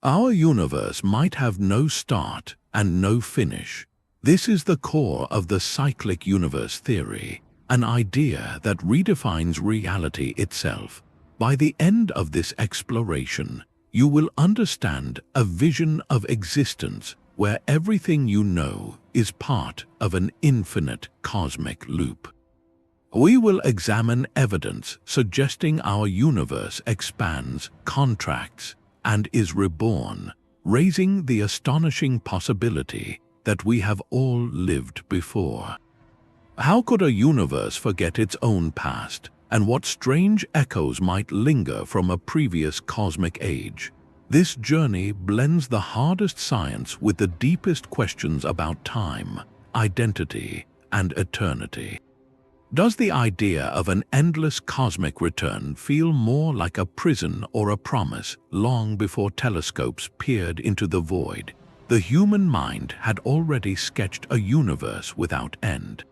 Our universe might have no start and no finish. This is the core of the cyclic universe theory, an idea that redefines reality itself. By the end of this exploration, you will understand a vision of existence where everything you know is part of an infinite cosmic loop. We will examine evidence suggesting our universe expands, contracts, and is reborn, raising the astonishing possibility that we have all lived before. How could a universe forget its own past, and what strange echoes might linger from a previous cosmic age? This journey blends the hardest science with the deepest questions about time, identity, and eternity. Does the idea of an endless cosmic return feel more like a prison or a promise? Long before telescopes peered into the void, the human mind had already sketched a universe without end.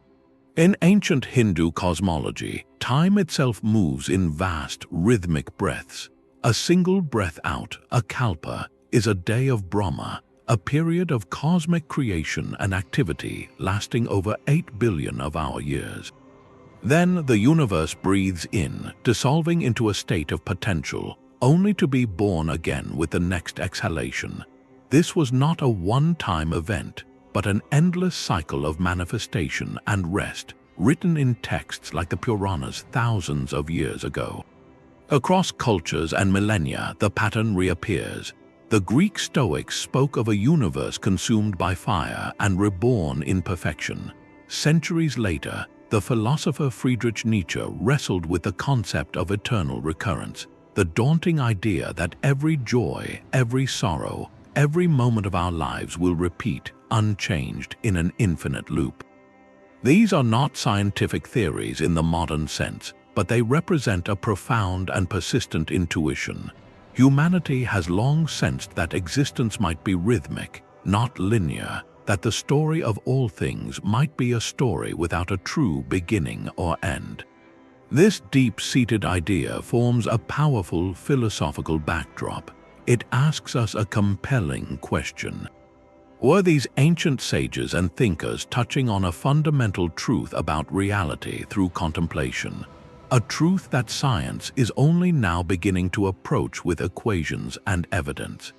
In ancient Hindu cosmology, time itself moves in vast, rhythmic breaths. A single breath out, a kalpa, is a day of Brahma, a period of cosmic creation and activity lasting over 8 billion of our years. Then the universe breathes in, dissolving into a state of potential, only to be born again with the next exhalation. This was not a one-time event, but an endless cycle of manifestation and rest, written in texts like the Puranas thousands of years ago. Across cultures and millennia, the pattern reappears. The Greek Stoics spoke of a universe consumed by fire and reborn in perfection. Centuries later, the philosopher Friedrich Nietzsche wrestled with the concept of eternal recurrence, the daunting idea that every joy, every sorrow, every moment of our lives will repeat, unchanged, in an infinite loop. These are not scientific theories in the modern sense, but they represent a profound and persistent intuition. Humanity has long sensed that existence might be rhythmic, not linear, that the story of all things might be a story without a true beginning or end. This deep-seated idea forms a powerful philosophical backdrop. It asks us a compelling question. Were these ancient sages and thinkers touching on a fundamental truth about reality through contemplation? A truth that science is only now beginning to approach with equations and evidence.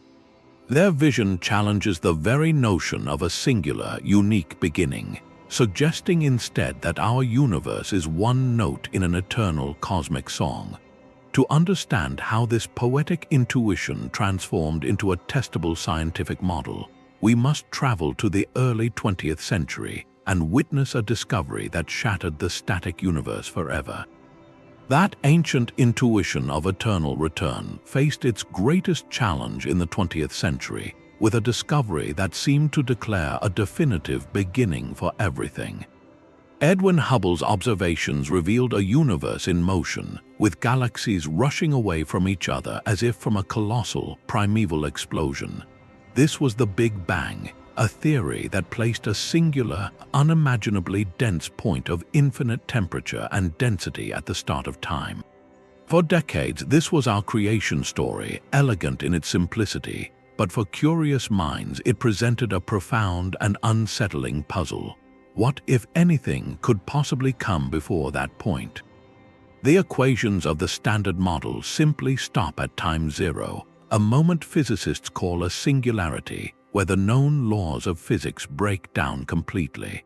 Their vision challenges the very notion of a singular, unique beginning, suggesting instead that our universe is one note in an eternal cosmic song. To understand how this poetic intuition transformed into a testable scientific model, we must travel to the early 20th century and witness a discovery that shattered the static universe forever. That ancient intuition of eternal return faced its greatest challenge in the 20th century, with a discovery that seemed to declare a definitive beginning for everything. Edwin Hubble's observations revealed a universe in motion, with galaxies rushing away from each other as if from a colossal, primeval explosion. This was the Big Bang, a theory that placed a singular, unimaginably dense point of infinite temperature and density at the start of time. For decades, this was our creation story, elegant in its simplicity, but for curious minds it presented a profound and unsettling puzzle. What, if anything, could possibly come before that point? The equations of the Standard Model simply stop at time zero, a moment physicists call a singularity, where the known laws of physics break down completely.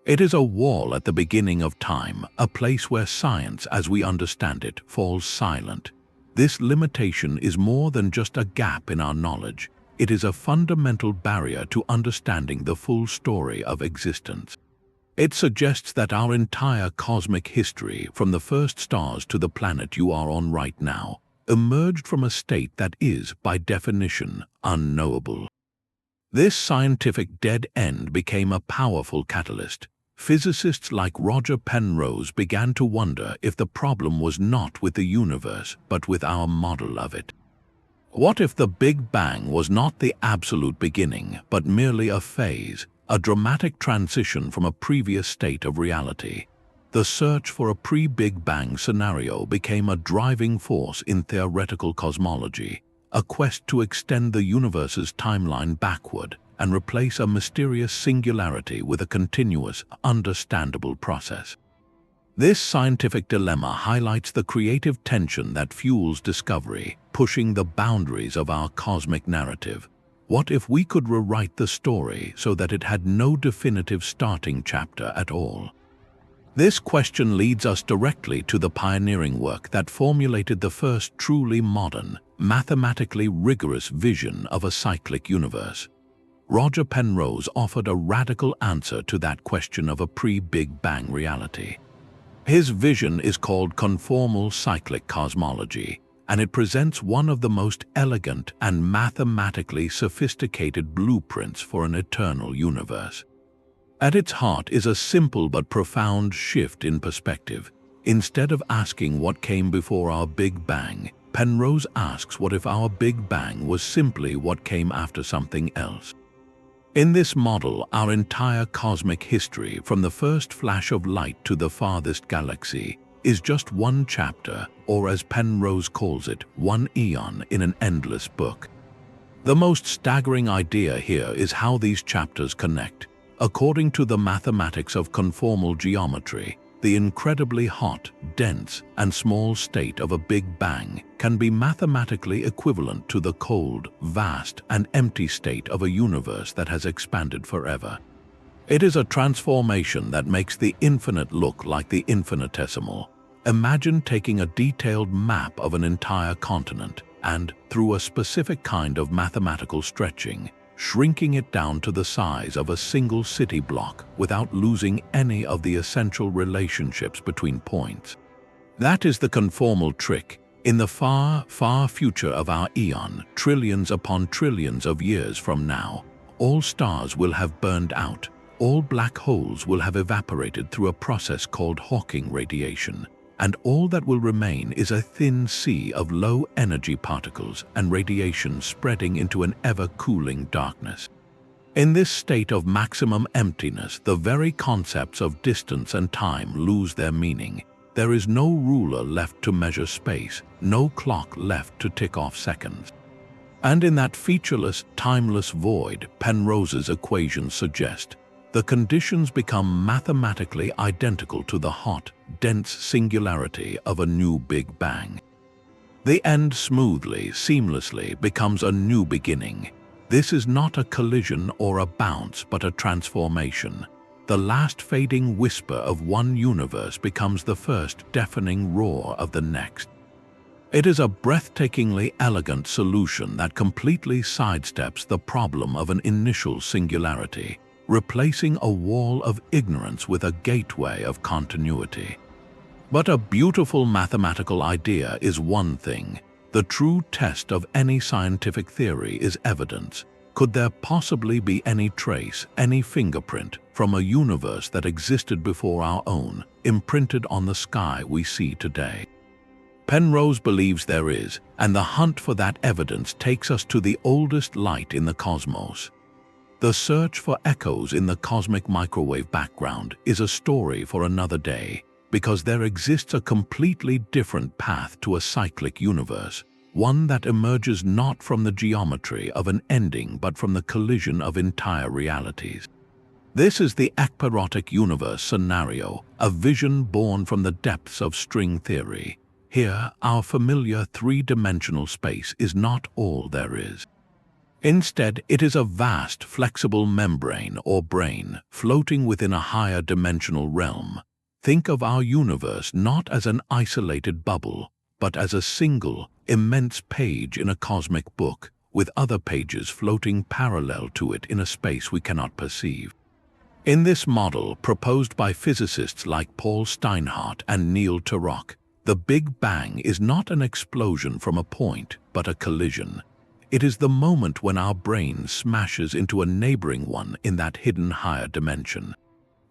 It is a wall at the beginning of time, a place where science, as we understand it, falls silent. This limitation is more than just a gap in our knowledge. It is a fundamental barrier to understanding the full story of existence. It suggests that our entire cosmic history, from the first stars to the planet you are on right now, emerged from a state that is, by definition, unknowable. This scientific dead end became a powerful catalyst. Physicists like Roger Penrose began to wonder if the problem was not with the universe, but with our model of it. What if the Big Bang was not the absolute beginning, but merely a phase, a dramatic transition from a previous state of reality? The search for a pre-Big Bang scenario became a driving force in theoretical cosmology, a quest to extend the universe's timeline backward and replace a mysterious singularity with a continuous, understandable process. This scientific dilemma highlights the creative tension that fuels discovery, pushing the boundaries of our cosmic narrative. What if we could rewrite the story so that it had no definitive starting chapter at all? This question leads us directly to the pioneering work that formulated the first truly modern, mathematically rigorous vision of a cyclic universe. Roger Penrose offered a radical answer to that question of a pre-Big Bang reality. His vision is called Conformal cyclic cosmology, and it presents one of the most elegant and mathematically sophisticated blueprints for an eternal universe. At its heart is a simple but profound shift in perspective. Instead of asking what came before our Big Bang, Penrose asks what if our Big Bang was simply what came after something else. In this model, our entire cosmic history, from the first flash of light to the farthest galaxy, is just one chapter, or as Penrose calls it, one eon in an endless book. The most staggering idea here is how these chapters connect. According to the mathematics of conformal geometry, the incredibly hot, dense, and small state of a Big Bang can be mathematically equivalent to the cold, vast, and empty state of a universe that has expanded forever. It is a transformation that makes the infinite look like the infinitesimal. Imagine taking a detailed map of an entire continent and, through a specific kind of mathematical stretching, shrinking it down to the size of a single city block without losing any of the essential relationships between points. That is the conformal trick. In the far, far future of our eon, trillions upon trillions of years from now, all stars will have burned out, all black holes will have evaporated through a process called Hawking radiation, and all that will remain is a thin sea of low-energy particles and radiation spreading into an ever-cooling darkness. In this state of maximum emptiness, the very concepts of distance and time lose their meaning. There is no ruler left to measure space, no clock left to tick off seconds. And in that featureless, timeless void, Penrose's equations suggest, the conditions become mathematically identical to the hot, dense singularity of a new Big Bang. The end smoothly, seamlessly becomes a new beginning. This is not a collision or a bounce, but a transformation. The last fading whisper of one universe becomes the first deafening roar of the next. It is a breathtakingly elegant solution that completely sidesteps the problem of an initial singularity, replacing a wall of ignorance with a gateway of continuity. But a beautiful mathematical idea is one thing. The true test of any scientific theory is evidence. Could there possibly be any trace, any fingerprint, from a universe that existed before our own, imprinted on the sky we see today? Penrose believes there is, and the hunt for that evidence takes us to the oldest light in the cosmos. The search for echoes in the cosmic microwave background is a story for another day, because there exists a completely different path to a cyclic universe, one that emerges not from the geometry of an ending but from the collision of entire realities. This is the Ekpyrotic universe scenario, a vision born from the depths of string theory. Here, our familiar three-dimensional space is not all there is. Instead, it is a vast, flexible membrane or brane floating within a higher dimensional realm. Think of our universe not as an isolated bubble, but as a single, immense page in a cosmic book, with other pages floating parallel to it in a space we cannot perceive. In this model, proposed by physicists like Paul Steinhardt and Neil Turok, the Big Bang is not an explosion from a point, but a collision. It is the moment when our brain smashes into a neighboring one in that hidden higher dimension.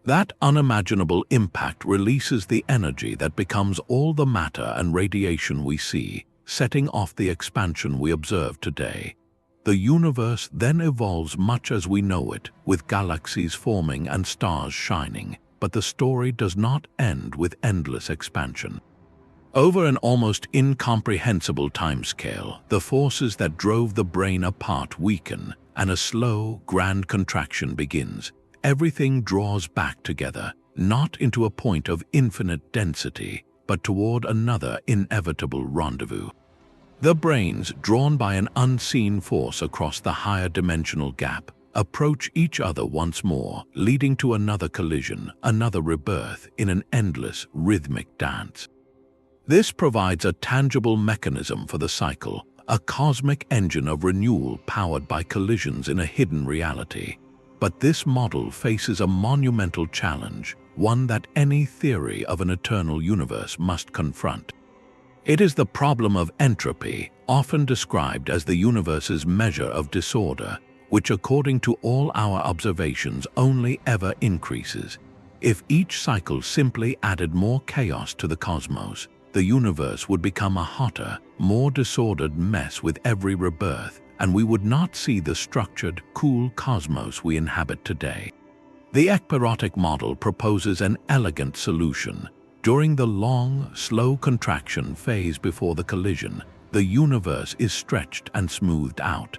That unimaginable impact releases the energy that becomes all the matter and radiation we see, setting off the expansion we observe today. The universe then evolves much as we know it, with galaxies forming and stars shining, but the story does not end with endless expansion. Over an almost incomprehensible timescale, the forces that drove the Brane apart weaken, and a slow, grand contraction begins. Everything draws back together, not into a point of infinite density, but toward another inevitable rendezvous. The branes, drawn by an unseen force across the higher dimensional gap, approach each other once more, leading to another collision, another rebirth in an endless, rhythmic dance. This provides a tangible mechanism for the cycle, a cosmic engine of renewal powered by collisions in a hidden reality. But this model faces a monumental challenge, one that any theory of an eternal universe must confront. It is the problem of entropy, often described as the universe's measure of disorder, which according to all our observations only ever increases. If each cycle simply added more chaos to the cosmos, the universe would become a hotter, more disordered mess with every rebirth, and we would not see the structured, cool cosmos we inhabit today. The Ekpyrotic model proposes an elegant solution. During the long, slow contraction phase before the collision, the universe is stretched and smoothed out.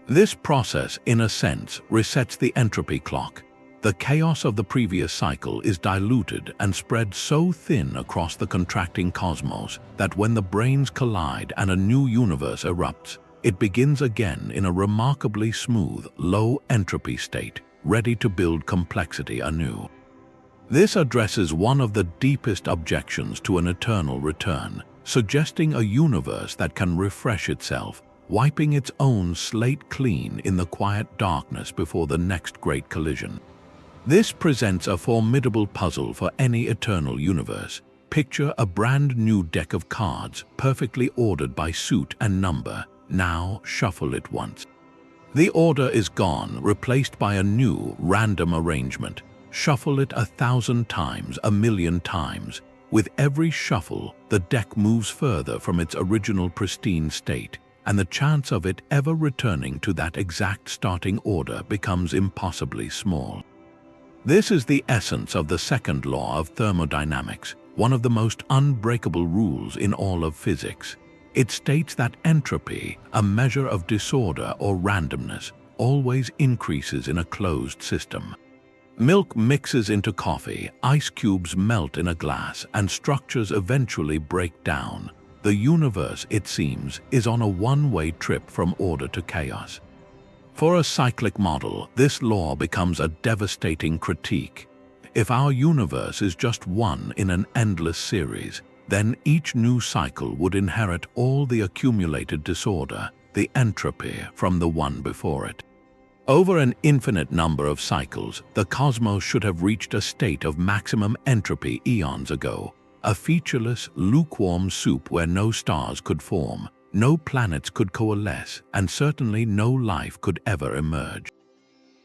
This process, in a sense, resets the entropy clock. The chaos of the previous cycle is diluted and spread so thin across the contracting cosmos that when the branes collide and a new universe erupts, it begins again in a remarkably smooth, low entropy state, ready to build complexity anew. This addresses one of the deepest objections to an eternal return, suggesting a universe that can refresh itself, wiping its own slate clean in the quiet darkness before the next great collision. This presents a formidable puzzle for any eternal universe. Picture a brand new deck of cards, perfectly ordered by suit and number. Now shuffle it once. The order is gone, replaced by a new, random arrangement. Shuffle it 1,000 times, 1,000,000 times. With every shuffle, the deck moves further from its original pristine state, and the chance of it ever returning to that exact starting order becomes impossibly small. This is the essence of the second law of thermodynamics, one of the most unbreakable rules in all of physics. It states that entropy, a measure of disorder or randomness, always increases in a closed system. Milk mixes into coffee, ice cubes melt in a glass, and structures eventually break down. The universe, it seems, is on a one-way trip from order to chaos. For a cyclic model, this law becomes a devastating critique. If our universe is just one in an endless series, then each new cycle would inherit all the accumulated disorder, the entropy, from the one before it. Over an infinite number of cycles, the cosmos should have reached a state of maximum entropy eons ago, a featureless, lukewarm soup where no stars could form, no planets could coalesce, and certainly no life could ever emerge.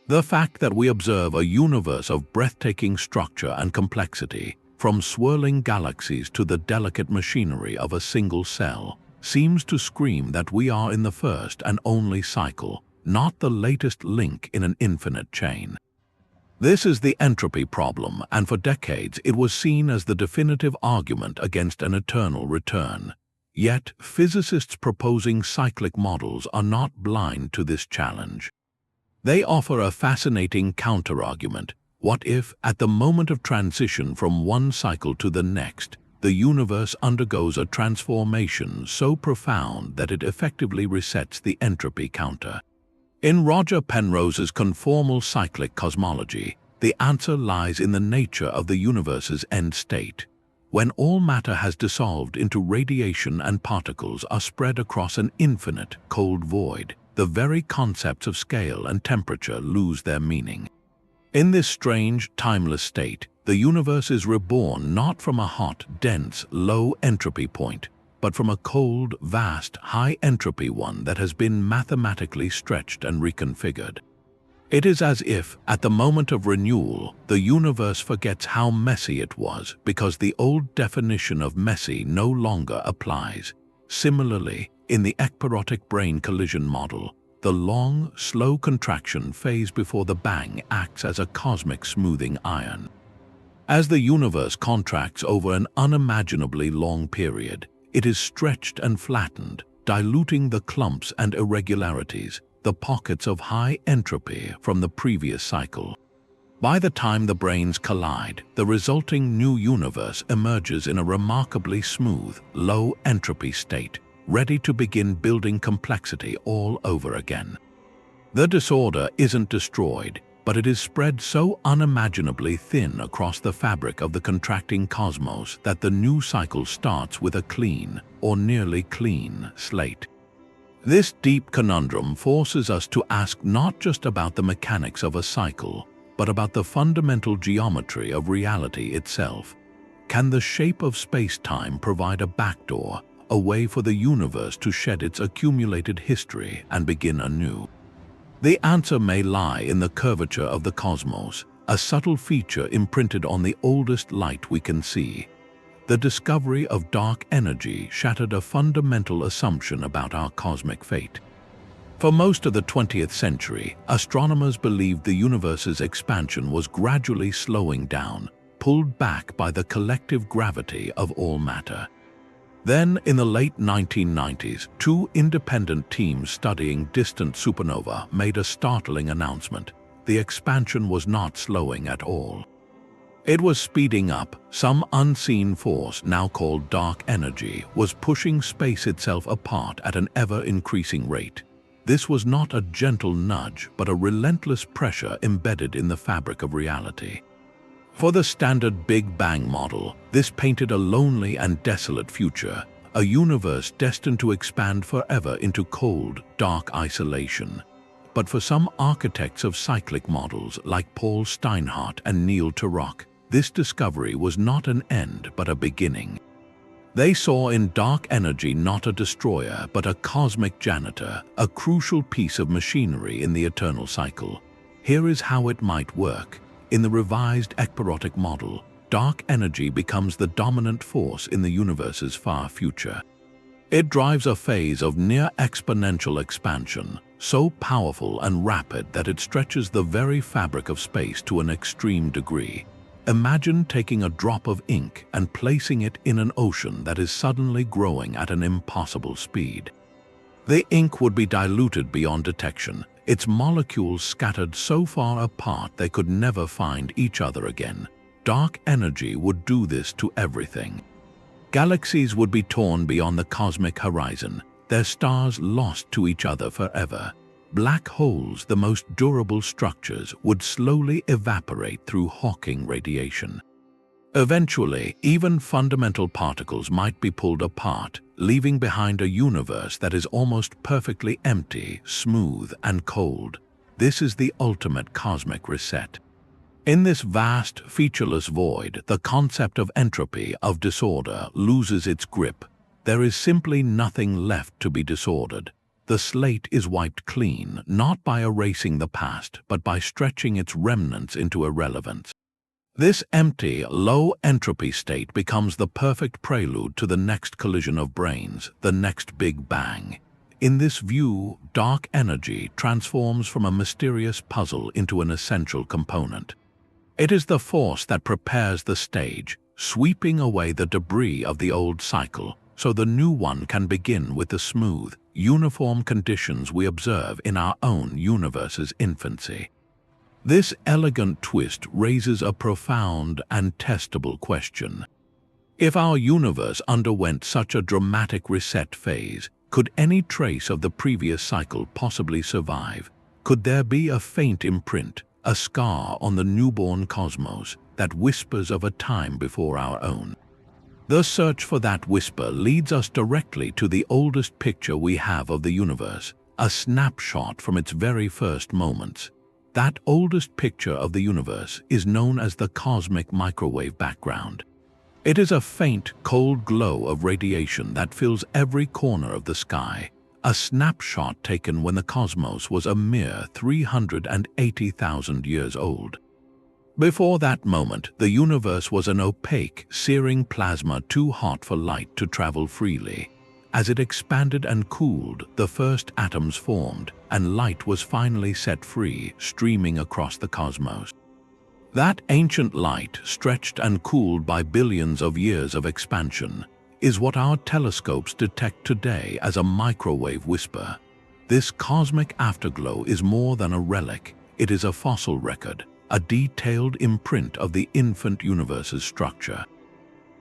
The fact that we observe a universe of breathtaking structure and complexity, from swirling galaxies to the delicate machinery of a single cell, seems to scream that we are in the first and only cycle, not the latest link in an infinite chain. This is the entropy problem, and for decades it was seen as the definitive argument against an eternal return. Yet, physicists proposing cyclic models are not blind to this challenge. They offer a fascinating counterargument. What if, at the moment of transition from one cycle to the next, the universe undergoes a transformation so profound that it effectively resets the entropy counter? In Roger Penrose's Conformal cyclic cosmology, the answer lies in the nature of the universe's end state. When all matter has dissolved into radiation and particles are spread across an infinite, cold void, the very concepts of scale and temperature lose their meaning. In this strange, timeless state, the universe is reborn not from a hot, dense, low entropy point, but from a cold, vast, high entropy one that has been mathematically stretched and reconfigured. It is as if, at the moment of renewal, the universe forgets how messy it was because the old definition of messy no longer applies. Similarly, in the Ekpyrotic Brane collision model, the long, slow contraction phase before the bang acts as a cosmic smoothing iron. As the universe contracts over an unimaginably long period, it is stretched and flattened, diluting the clumps and irregularities, the pockets of high entropy from the previous cycle. By the time the branes collide, the resulting new universe emerges in a remarkably smooth, low entropy state, ready to begin building complexity all over again. The disorder isn't destroyed, but it is spread so unimaginably thin across the fabric of the contracting cosmos that the new cycle starts with a clean, or nearly clean, slate. This deep conundrum forces us to ask not just about the mechanics of a cycle, but about the fundamental geometry of reality itself. Can the shape of space-time provide a backdoor, a way for the universe to shed its accumulated history and begin anew? The answer may lie in the curvature of the cosmos, a subtle feature imprinted on the oldest light we can see. The discovery of dark energy shattered a fundamental assumption about our cosmic fate. For most of the 20th century, astronomers believed the universe's expansion was gradually slowing down, pulled back by the collective gravity of all matter. Then, in the late 1990s, two independent teams studying distant supernova made a startling announcement. The expansion was not slowing at all. It was speeding up. Some unseen force, now called dark energy, was pushing space itself apart at an ever-increasing rate. This was not a gentle nudge, but a relentless pressure embedded in the fabric of reality. For the standard Big Bang model, this painted a lonely and desolate future, a universe destined to expand forever into cold, dark isolation. But for some architects of cyclic models like Paul Steinhardt and Neil Turok, this discovery was not an end but a beginning. They saw in dark energy not a destroyer but a cosmic janitor, a crucial piece of machinery in the eternal cycle. Here is how it might work. In the revised Ekpyrotic model, dark energy becomes the dominant force in the universe's far future. It drives a phase of near-exponential expansion, so powerful and rapid that it stretches the very fabric of space to an extreme degree. Imagine taking a drop of ink and placing it in an ocean that is suddenly growing at an impossible speed. The ink would be diluted beyond detection, its molecules scattered so far apart they could never find each other again. Dark energy would do this to everything. Galaxies would be torn beyond the cosmic horizon, their stars lost to each other forever. Black holes, the most durable structures, would slowly evaporate through Hawking radiation. Eventually, even fundamental particles might be pulled apart, leaving behind a universe that is almost perfectly empty, smooth, and cold. This is the ultimate cosmic reset. In this vast, featureless void, the concept of entropy, of disorder, loses its grip. There is simply nothing left to be disordered. The slate is wiped clean, not by erasing the past, but by stretching its remnants into irrelevance. This empty, low-entropy state becomes the perfect prelude to the next collision of branes, the next Big Bang. In this view, dark energy transforms from a mysterious puzzle into an essential component. It is the force that prepares the stage, sweeping away the debris of the old cycle, so the new one can begin with the smooth, uniform conditions we observe in our own universe's infancy. This elegant twist raises a profound and testable question. If our universe underwent such a dramatic reset phase, could any trace of the previous cycle possibly survive? Could there be a faint imprint, a scar on the newborn cosmos that whispers of a time before our own? The search for that whisper leads us directly to the oldest picture we have of the universe, a snapshot from its very first moments. That oldest picture of the universe is known as the cosmic microwave background. It is a faint, cold glow of radiation that fills every corner of the sky, a snapshot taken when the cosmos was a mere 380,000 years old. Before that moment, the universe was an opaque, searing plasma too hot for light to travel freely. As it expanded and cooled, the first atoms formed, and light was finally set free, streaming across the cosmos. That ancient light, stretched and cooled by billions of years of expansion, is what our telescopes detect today as a microwave whisper. This cosmic afterglow is more than a relic. It is a fossil record, a detailed imprint of the infant universe's structure.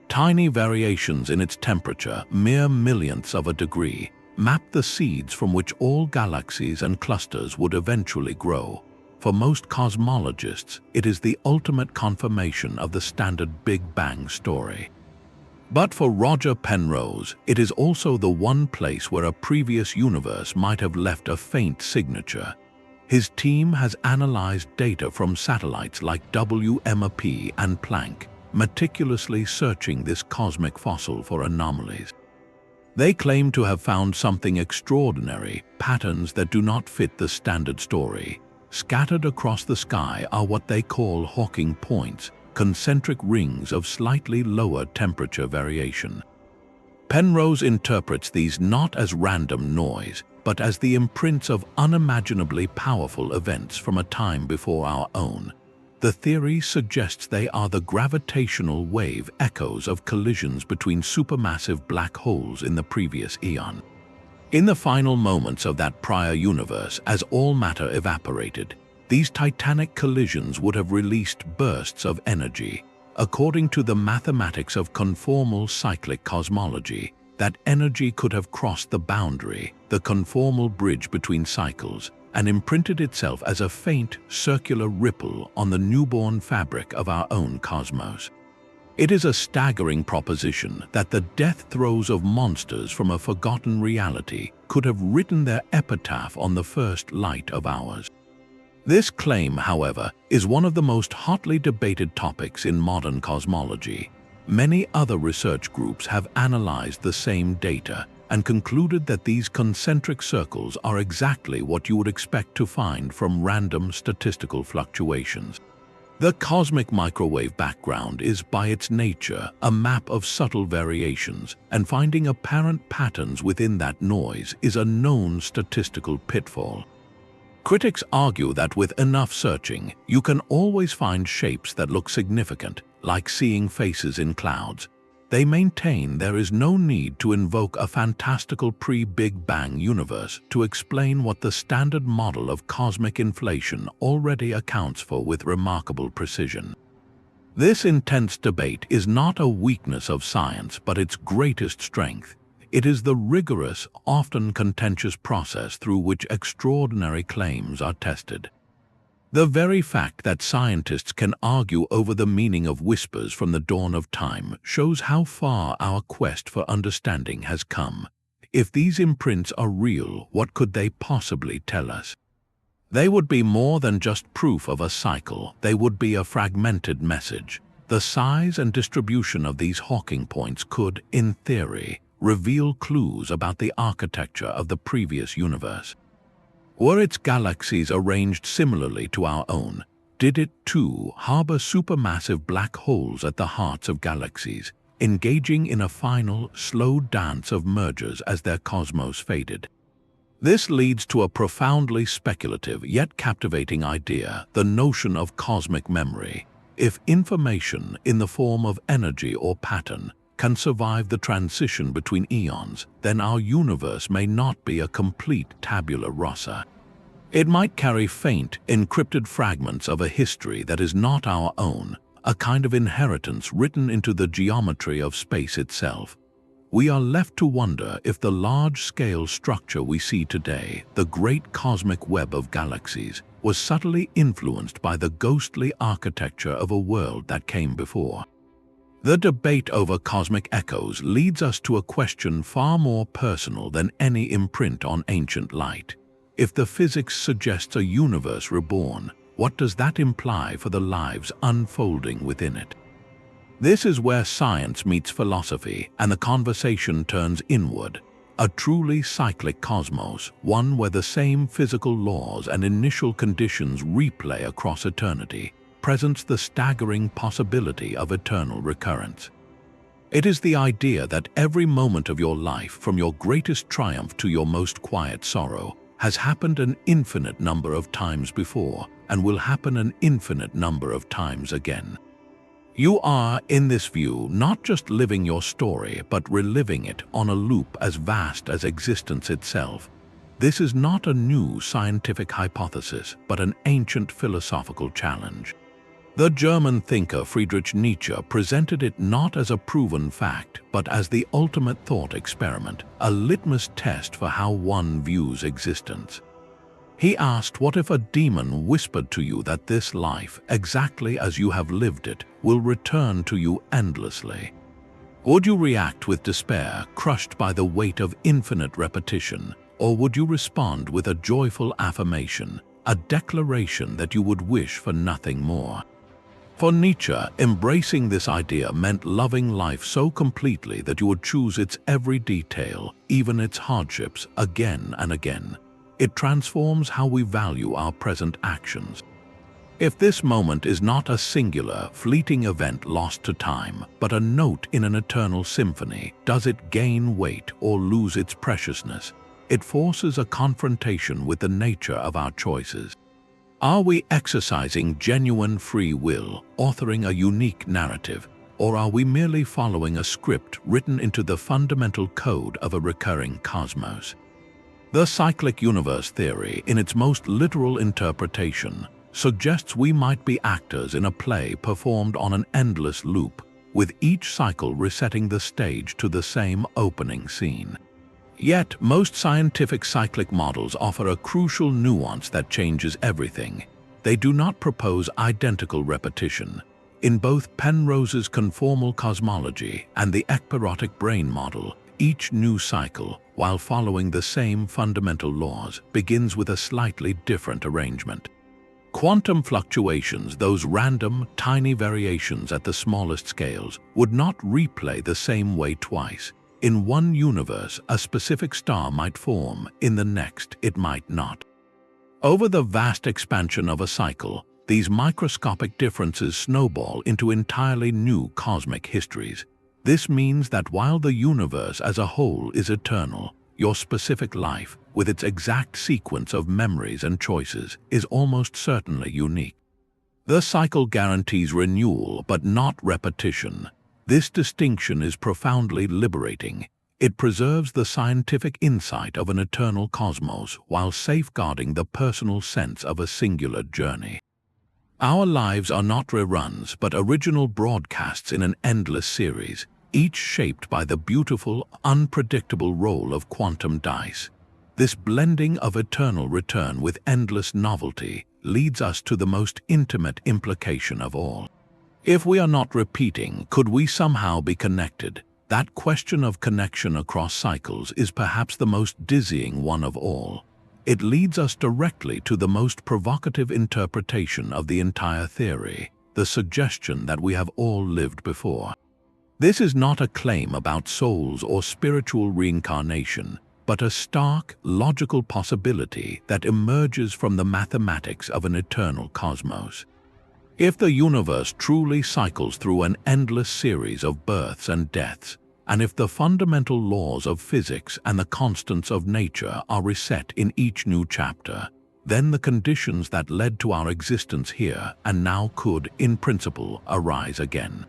Tiny variations in its temperature, mere millionths of a degree, map the seeds from which all galaxies and clusters would eventually grow. For most cosmologists, it is the ultimate confirmation of the standard Big Bang story. But for Roger Penrose, it is also the one place where a previous universe might have left a faint signature. His team has analyzed data from satellites like WMAP and Planck, meticulously searching this cosmic fossil for anomalies. They claim to have found something extraordinary, patterns that do not fit the standard story. Scattered across the sky are what they call Hawking points, concentric rings of slightly lower temperature variation. Penrose interprets these not as random noise, but as the imprints of unimaginably powerful events from a time before our own. The theory suggests they are the gravitational wave echoes of collisions between supermassive black holes in the previous eon. In the final moments of that prior universe, as all matter evaporated, these titanic collisions would have released bursts of energy. According to the mathematics of conformal cyclic cosmology, that energy could have crossed the boundary, the conformal bridge between cycles, and imprinted itself as a faint, circular ripple on the newborn fabric of our own cosmos. It is a staggering proposition that the death throes of monsters from a forgotten reality could have written their epitaph on the first light of ours. This claim, however, is one of the most hotly debated topics in modern cosmology. Many other research groups have analyzed the same data and concluded that these concentric circles are exactly what you would expect to find from random statistical fluctuations. The cosmic microwave background is by its nature a map of subtle variations, and finding apparent patterns within that noise is a known statistical pitfall. Critics argue that with enough searching, you can always find shapes that look significant, like seeing faces in clouds. They maintain there is no need to invoke a fantastical pre-Big Bang universe to explain what the standard model of cosmic inflation already accounts for with remarkable precision. This intense debate is not a weakness of science, but its greatest strength. It is the rigorous, often contentious process through which extraordinary claims are tested. The very fact that scientists can argue over the meaning of whispers from the dawn of time shows how far our quest for understanding has come. If these imprints are real, what could they possibly tell us? They would be more than just proof of a cycle. They would be a fragmented message. The size and distribution of these Hawking points could, in theory, reveal clues about the architecture of the previous universe. Were its galaxies arranged similarly to our own? Did it, too, harbor supermassive black holes at the hearts of galaxies, engaging in a final, slow dance of mergers as their cosmos faded? This leads to a profoundly speculative yet captivating idea, the notion of cosmic memory. If information, in the form of energy or pattern, can survive the transition between eons, then our universe may not be a complete tabula rasa. It might carry faint, encrypted fragments of a history that is not our own, a kind of inheritance written into the geometry of space itself. We are left to wonder if the large-scale structure we see today, the great cosmic web of galaxies, was subtly influenced by the ghostly architecture of a world that came before. The debate over cosmic echoes leads us to a question far more personal than any imprint on ancient light. If the physics suggests a universe reborn, what does that imply for the lives unfolding within it? This is where science meets philosophy and the conversation turns inward. A truly cyclic cosmos, one where the same physical laws and initial conditions replay across eternity, presents the staggering possibility of eternal recurrence. It is the idea that every moment of your life, from your greatest triumph to your most quiet sorrow, has happened an infinite number of times before and will happen an infinite number of times again. You are, in this view, not just living your story, but reliving it on a loop as vast as existence itself. This is not a new scientific hypothesis, but an ancient philosophical challenge. The German thinker Friedrich Nietzsche presented it not as a proven fact, but as the ultimate thought experiment, a litmus test for how one views existence. He asked, what if a demon whispered to you that this life, exactly as you have lived it, will return to you endlessly? Would you react with despair, crushed by the weight of infinite repetition, or would you respond with a joyful affirmation, a declaration that you would wish for nothing more? For Nietzsche, embracing this idea meant loving life so completely that you would choose its every detail, even its hardships, again and again. It transforms how we value our present actions. If this moment is not a singular, fleeting event lost to time, but a note in an eternal symphony, does it gain weight or lose its preciousness? It forces a confrontation with the nature of our choices. Are we exercising genuine free will, authoring a unique narrative, or are we merely following a script written into the fundamental code of a recurring cosmos? The cyclic universe theory, in its most literal interpretation, suggests we might be actors in a play performed on an endless loop, with each cycle resetting the stage to the same opening scene. Yet, most scientific cyclic models offer a crucial nuance that changes everything. They do not propose identical repetition. In both Penrose's conformal cosmology and the Ekpyrotic Brane model, each new cycle, while following the same fundamental laws, begins with a slightly different arrangement. Quantum fluctuations, those random, tiny variations at the smallest scales, would not replay the same way twice. In one universe, a specific star might form, in the next, it might not. Over the vast expansion of a cycle, these microscopic differences snowball into entirely new cosmic histories. This means that while the universe as a whole is eternal, your specific life, with its exact sequence of memories and choices, is almost certainly unique. The cycle guarantees renewal but not repetition. This distinction is profoundly liberating. It preserves the scientific insight of an eternal cosmos while safeguarding the personal sense of a singular journey. Our lives are not reruns but original broadcasts in an endless series, each shaped by the beautiful, unpredictable roll of quantum dice. This blending of eternal return with endless novelty leads us to the most intimate implication of all. If we are not repeating, could we somehow be connected? That question of connection across cycles is perhaps the most dizzying one of all. It leads us directly to the most provocative interpretation of the entire theory, the suggestion that we have all lived before. This is not a claim about souls or spiritual reincarnation, but a stark, logical possibility that emerges from the mathematics of an eternal cosmos. If the universe truly cycles through an endless series of births and deaths, and if the fundamental laws of physics and the constants of nature are reset in each new chapter, then the conditions that led to our existence here and now could, in principle, arise again.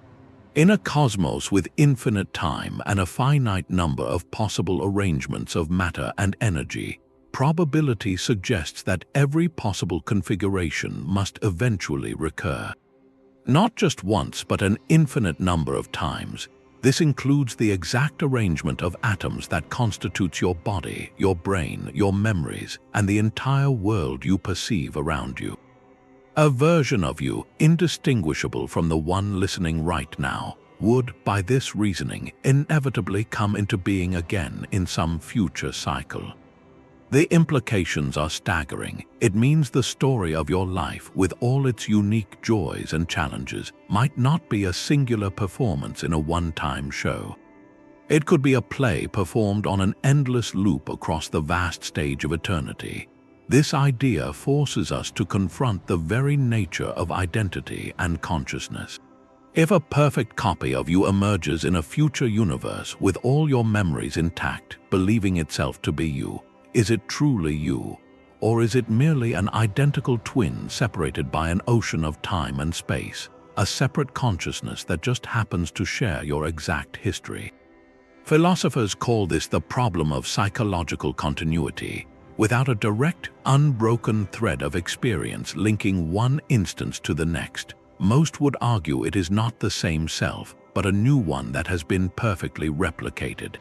In a cosmos with infinite time and a finite number of possible arrangements of matter and energy, probability suggests that every possible configuration must eventually recur. Not just once, but an infinite number of times. This includes the exact arrangement of atoms that constitutes your body, your brain, your memories, and the entire world you perceive around you. A version of you, indistinguishable from the one listening right now, would, by this reasoning, inevitably come into being again in some future cycle. The implications are staggering. It means the story of your life, with all its unique joys and challenges, might not be a singular performance in a one-time show. It could be a play performed on an endless loop across the vast stage of eternity. This idea forces us to confront the very nature of identity and consciousness. If a perfect copy of you emerges in a future universe with all your memories intact, believing itself to be you, Is it truly you? Or is it merely an identical twin separated by an ocean of time and space, a separate consciousness that just happens to share your exact history? Philosophers call this the problem of psychological continuity. Without a direct, unbroken thread of experience linking one instance to the next, most would argue it is not the same self, but a new one that has been perfectly replicated.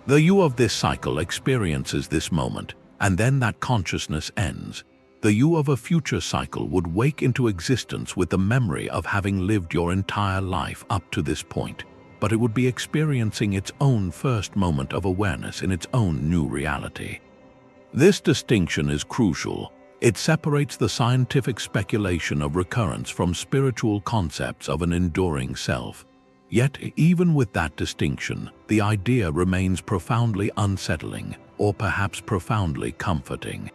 The you of this cycle experiences this moment, and then that consciousness ends. The you of a future cycle would wake into existence with the memory of having lived your entire life up to this point, but it would be experiencing its own first moment of awareness in its own new reality. This distinction is crucial. It separates the scientific speculation of recurrence from spiritual concepts of an enduring self. Yet, even with that distinction, the idea remains profoundly unsettling, or perhaps profoundly comforting.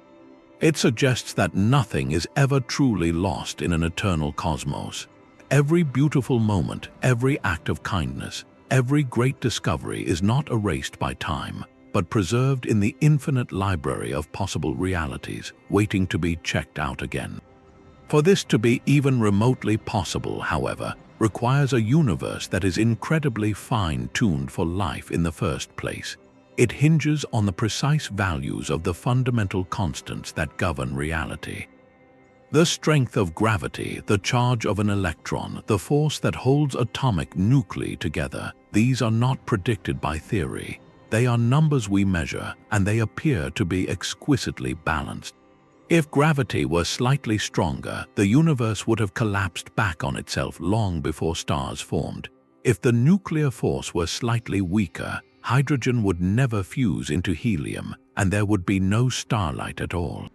It suggests that nothing is ever truly lost in an eternal cosmos. Every beautiful moment, every act of kindness, every great discovery is not erased by time, but preserved in the infinite library of possible realities, waiting to be checked out again. For this to be even remotely possible, however, requires a universe that is incredibly fine-tuned for life in the first place. It hinges on the precise values of the fundamental constants that govern reality. The strength of gravity, the charge of an electron, the force that holds atomic nuclei together, these are not predicted by theory. They are numbers we measure, and they appear to be exquisitely balanced. If gravity were slightly stronger, the universe would have collapsed back on itself long before stars formed. If the nuclear force were slightly weaker, hydrogen would never fuse into helium, and there would be no starlight at all.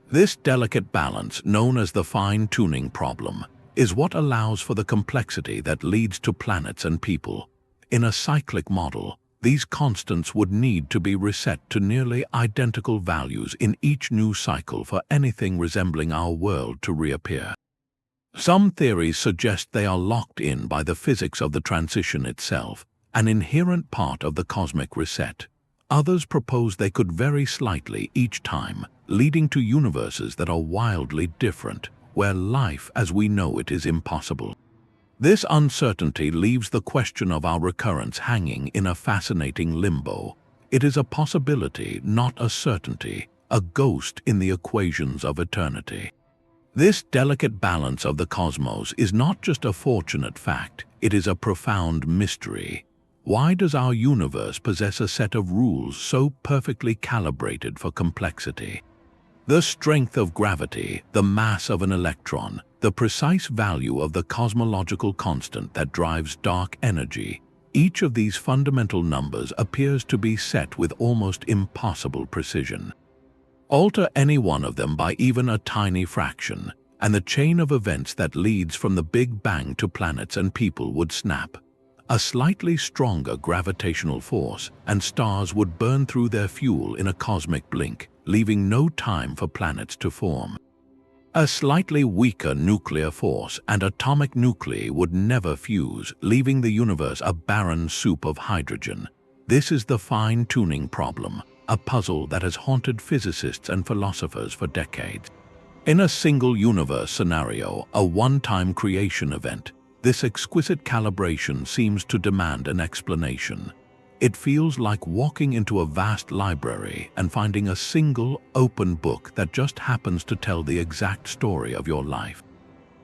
This delicate balance, known as the fine-tuning problem, is what allows for the complexity that leads to planets and people. In a cyclic model, these constants would need to be reset to nearly identical values in each new cycle for anything resembling our world to reappear. Some theories suggest they are locked in by the physics of the transition itself, an inherent part of the cosmic reset. Others propose they could vary slightly each time, leading to universes that are wildly different, where life as we know it is impossible. This uncertainty leaves the question of our recurrence hanging in a fascinating limbo. It is a possibility, not a certainty, a ghost in the equations of eternity. This delicate balance of the cosmos is not just a fortunate fact, it is a profound mystery. Why does our universe possess a set of rules so perfectly calibrated for complexity? The strength of gravity, the mass of an electron, the precise value of the cosmological constant that drives dark energy, each of these fundamental numbers appears to be set with almost impossible precision. Alter any one of them by even a tiny fraction, and the chain of events that leads from the Big Bang to planets and people would snap. A slightly stronger gravitational force, and stars would burn through their fuel in a cosmic blink, leaving no time for planets to form. A slightly weaker nuclear force and atomic nuclei would never fuse, leaving the universe a barren soup of hydrogen. This is the fine-tuning problem, a puzzle that has haunted physicists and philosophers for decades. In a single universe scenario, a one-time creation event, this exquisite calibration seems to demand an explanation. It feels like walking into a vast library and finding a single, open book that just happens to tell the exact story of your life.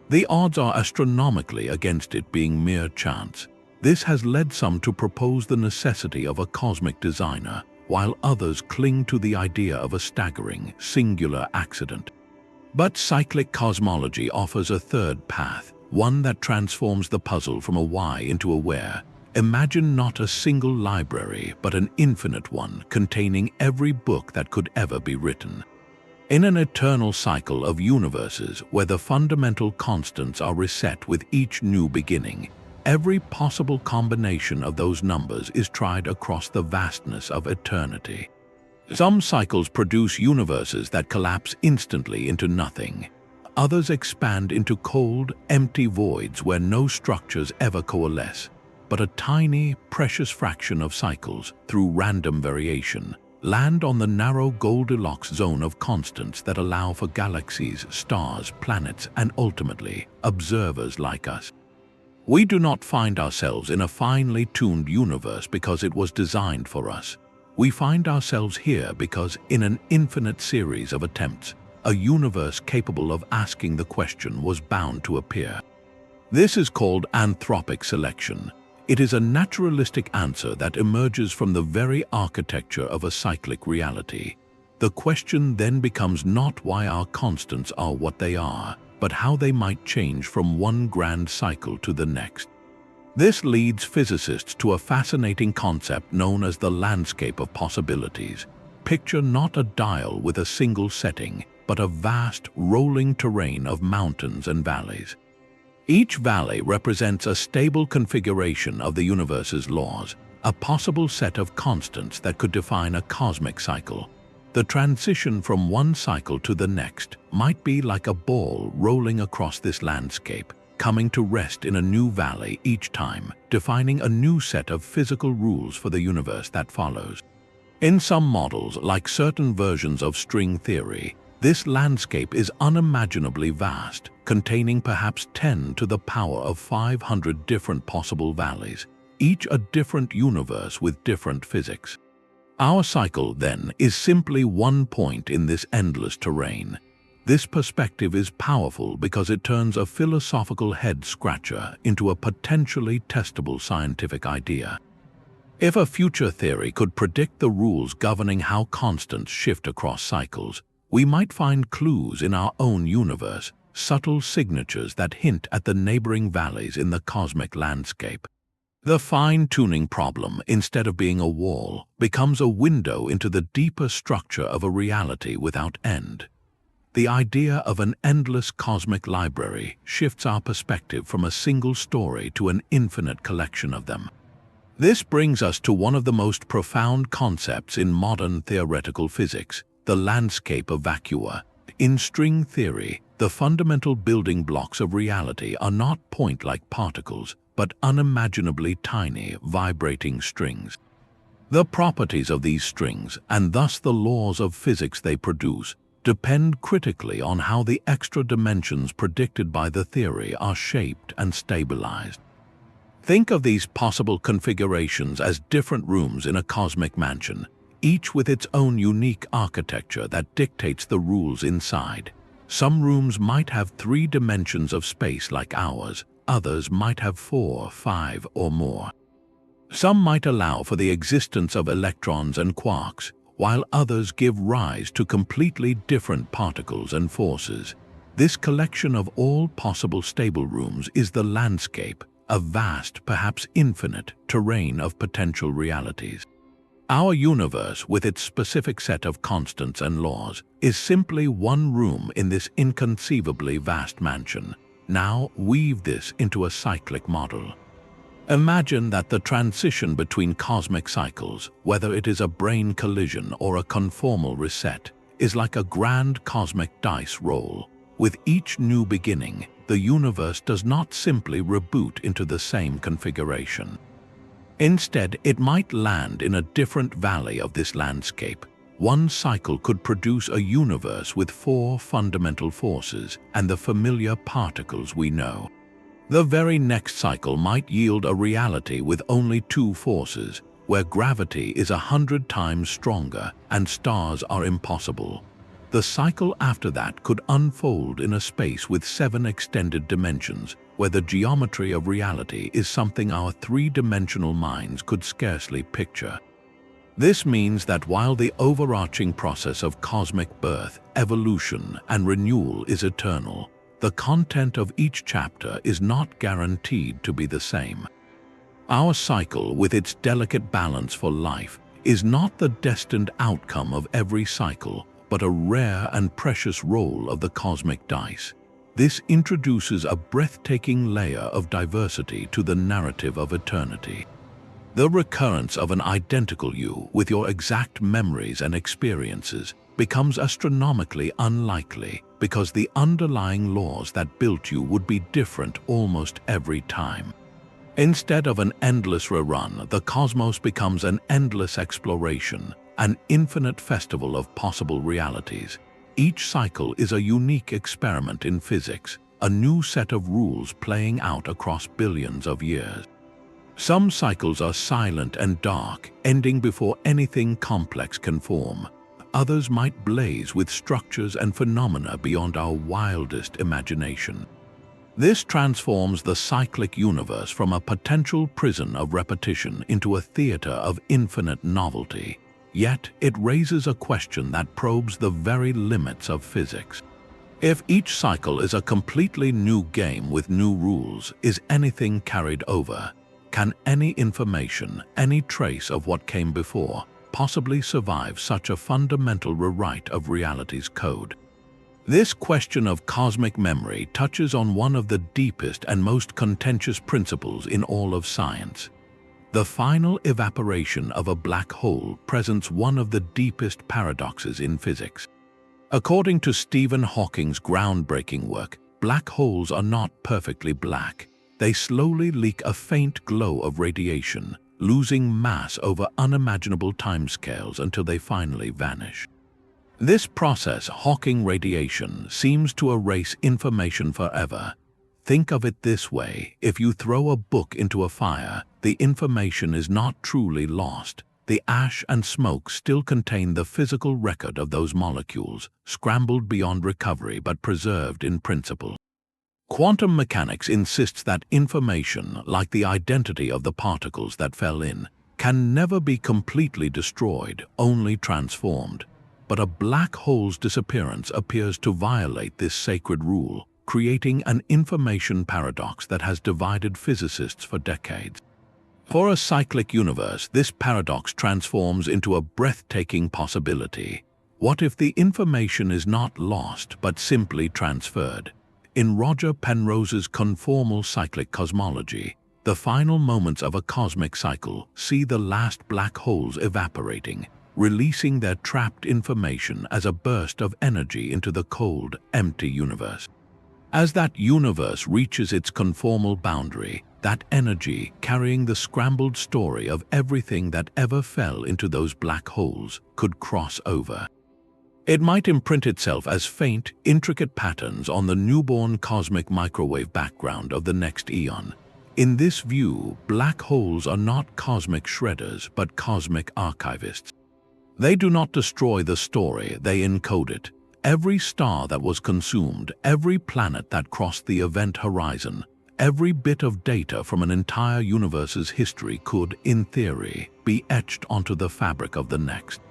The odds are astronomically against it being mere chance. This has led some to propose the necessity of a cosmic designer, while others cling to the idea of a staggering, singular accident. But cyclic cosmology offers a third path, one that transforms the puzzle from a why into a where. Imagine not a single library, but an infinite one containing every book that could ever be written. In an eternal cycle of universes where the fundamental constants are reset with each new beginning, every possible combination of those numbers is tried across the vastness of eternity. Some cycles produce universes that collapse instantly into nothing. Others expand into cold, empty voids where no structures ever coalesce. But a tiny, precious fraction of cycles, through random variation, land on the narrow Goldilocks zone of constants that allow for galaxies, stars, planets, and ultimately, observers like us. We do not find ourselves in a finely tuned universe because it was designed for us. We find ourselves here because, in an infinite series of attempts, a universe capable of asking the question was bound to appear. This is called anthropic selection. It is a naturalistic answer that emerges from the very architecture of a cyclic reality. The question then becomes not why our constants are what they are, but how they might change from one grand cycle to the next. This leads physicists to a fascinating concept known as the landscape of possibilities. Picture not a dial with a single setting, but a vast, rolling terrain of mountains and valleys. Each valley represents a stable configuration of the universe's laws, a possible set of constants that could define a cosmic cycle. The transition from one cycle to the next might be like a ball rolling across this landscape, coming to rest in a new valley each time, defining a new set of physical rules for the universe that follows. In some models, like certain versions of string theory, this landscape is unimaginably vast, containing perhaps 10 to the power of 500 different possible valleys, each a different universe with different physics. Our cycle, then, is simply one point in this endless terrain. This perspective is powerful because it turns a philosophical head-scratcher into a potentially testable scientific idea. If a future theory could predict the rules governing how constants shift across cycles, we might find clues in our own universe, subtle signatures that hint at the neighboring valleys in the cosmic landscape. The fine-tuning problem, instead of being a wall, becomes a window into the deeper structure of a reality without end. The idea of an endless cosmic library shifts our perspective from a single story to an infinite collection of them. This brings us to one of the most profound concepts in modern theoretical physics, the landscape of vacua. In string theory, the fundamental building blocks of reality are not point-like particles, but unimaginably tiny, vibrating strings. The properties of these strings, and thus the laws of physics they produce, depend critically on how the extra dimensions predicted by the theory are shaped and stabilized. Think of these possible configurations as different rooms in a cosmic mansion, each with its own unique architecture that dictates the rules inside. Some rooms might have 3 dimensions of space like ours, others might have 4, 5, or more. Some might allow for the existence of electrons and quarks, while others give rise to completely different particles and forces. This collection of all possible stable rooms is the landscape, a vast, perhaps infinite, terrain of potential realities. Our universe, with its specific set of constants and laws, is simply one room in this inconceivably vast mansion. Now weave this into a cyclic model. Imagine that the transition between cosmic cycles, whether it is a Brane collision or a conformal reset, is like a grand cosmic dice roll. With each new beginning, the universe does not simply reboot into the same configuration. Instead, it might land in a different valley of this landscape. One cycle could produce a universe with 4 fundamental forces and the familiar particles we know. The very next cycle might yield a reality with only 2 forces, where gravity is 100 times stronger and stars are impossible. The cycle after that could unfold in a space with 7 extended dimensions, where the geometry of reality is something our 3-dimensional minds could scarcely picture. This means that while the overarching process of cosmic birth, evolution, and renewal is eternal, the content of each chapter is not guaranteed to be the same. Our cycle, with its delicate balance for life, is not the destined outcome of every cycle, but a rare and precious roll of the cosmic dice. This introduces a breathtaking layer of diversity to the narrative of eternity. The recurrence of an identical you, with your exact memories and experiences, becomes astronomically unlikely because the underlying laws that built you would be different almost every time. Instead of an endless rerun, the cosmos becomes an endless exploration, an infinite festival of possible realities. Each cycle is a unique experiment in physics, a new set of rules playing out across billions of years. Some cycles are silent and dark, ending before anything complex can form. Others might blaze with structures and phenomena beyond our wildest imagination. This transforms the cyclic universe from a potential prison of repetition into a theater of infinite novelty. Yet, it raises a question that probes the very limits of physics. If each cycle is a completely new game with new rules, is anything carried over? Can any information, any trace of what came before, possibly survive such a fundamental rewrite of reality's code? This question of cosmic memory touches on one of the deepest and most contentious principles in all of science. The final evaporation of a black hole presents one of the deepest paradoxes in physics. According to Stephen Hawking's groundbreaking work, black holes are not perfectly black. They slowly leak a faint glow of radiation, losing mass over unimaginable timescales until they finally vanish. This process, Hawking radiation, seems to erase information forever. Think of it this way: if you throw a book into a fire, the information is not truly lost. The ash and smoke still contain the physical record of those molecules, scrambled beyond recovery but preserved in principle. Quantum mechanics insists that information, like the identity of the particles that fell in, can never be completely destroyed, only transformed. But a black hole's disappearance appears to violate this sacred rule, creating an information paradox that has divided physicists for decades. For a cyclic universe, this paradox transforms into a breathtaking possibility. What if the information is not lost but simply transferred? In Roger Penrose's Conformal cyclic cosmology, the final moments of a cosmic cycle see the last black holes evaporating, releasing their trapped information as a burst of energy into the cold, empty universe. As that universe reaches its conformal boundary, that energy, carrying the scrambled story of everything that ever fell into those black holes, could cross over. It might imprint itself as faint, intricate patterns on the newborn cosmic microwave background of the next eon. In this view, black holes are not cosmic shredders but cosmic archivists. They do not destroy the story, they encode it. Every star that was consumed, every planet that crossed the event horizon, every bit of data from an entire universe's history could, in theory, be etched onto the fabric of the next.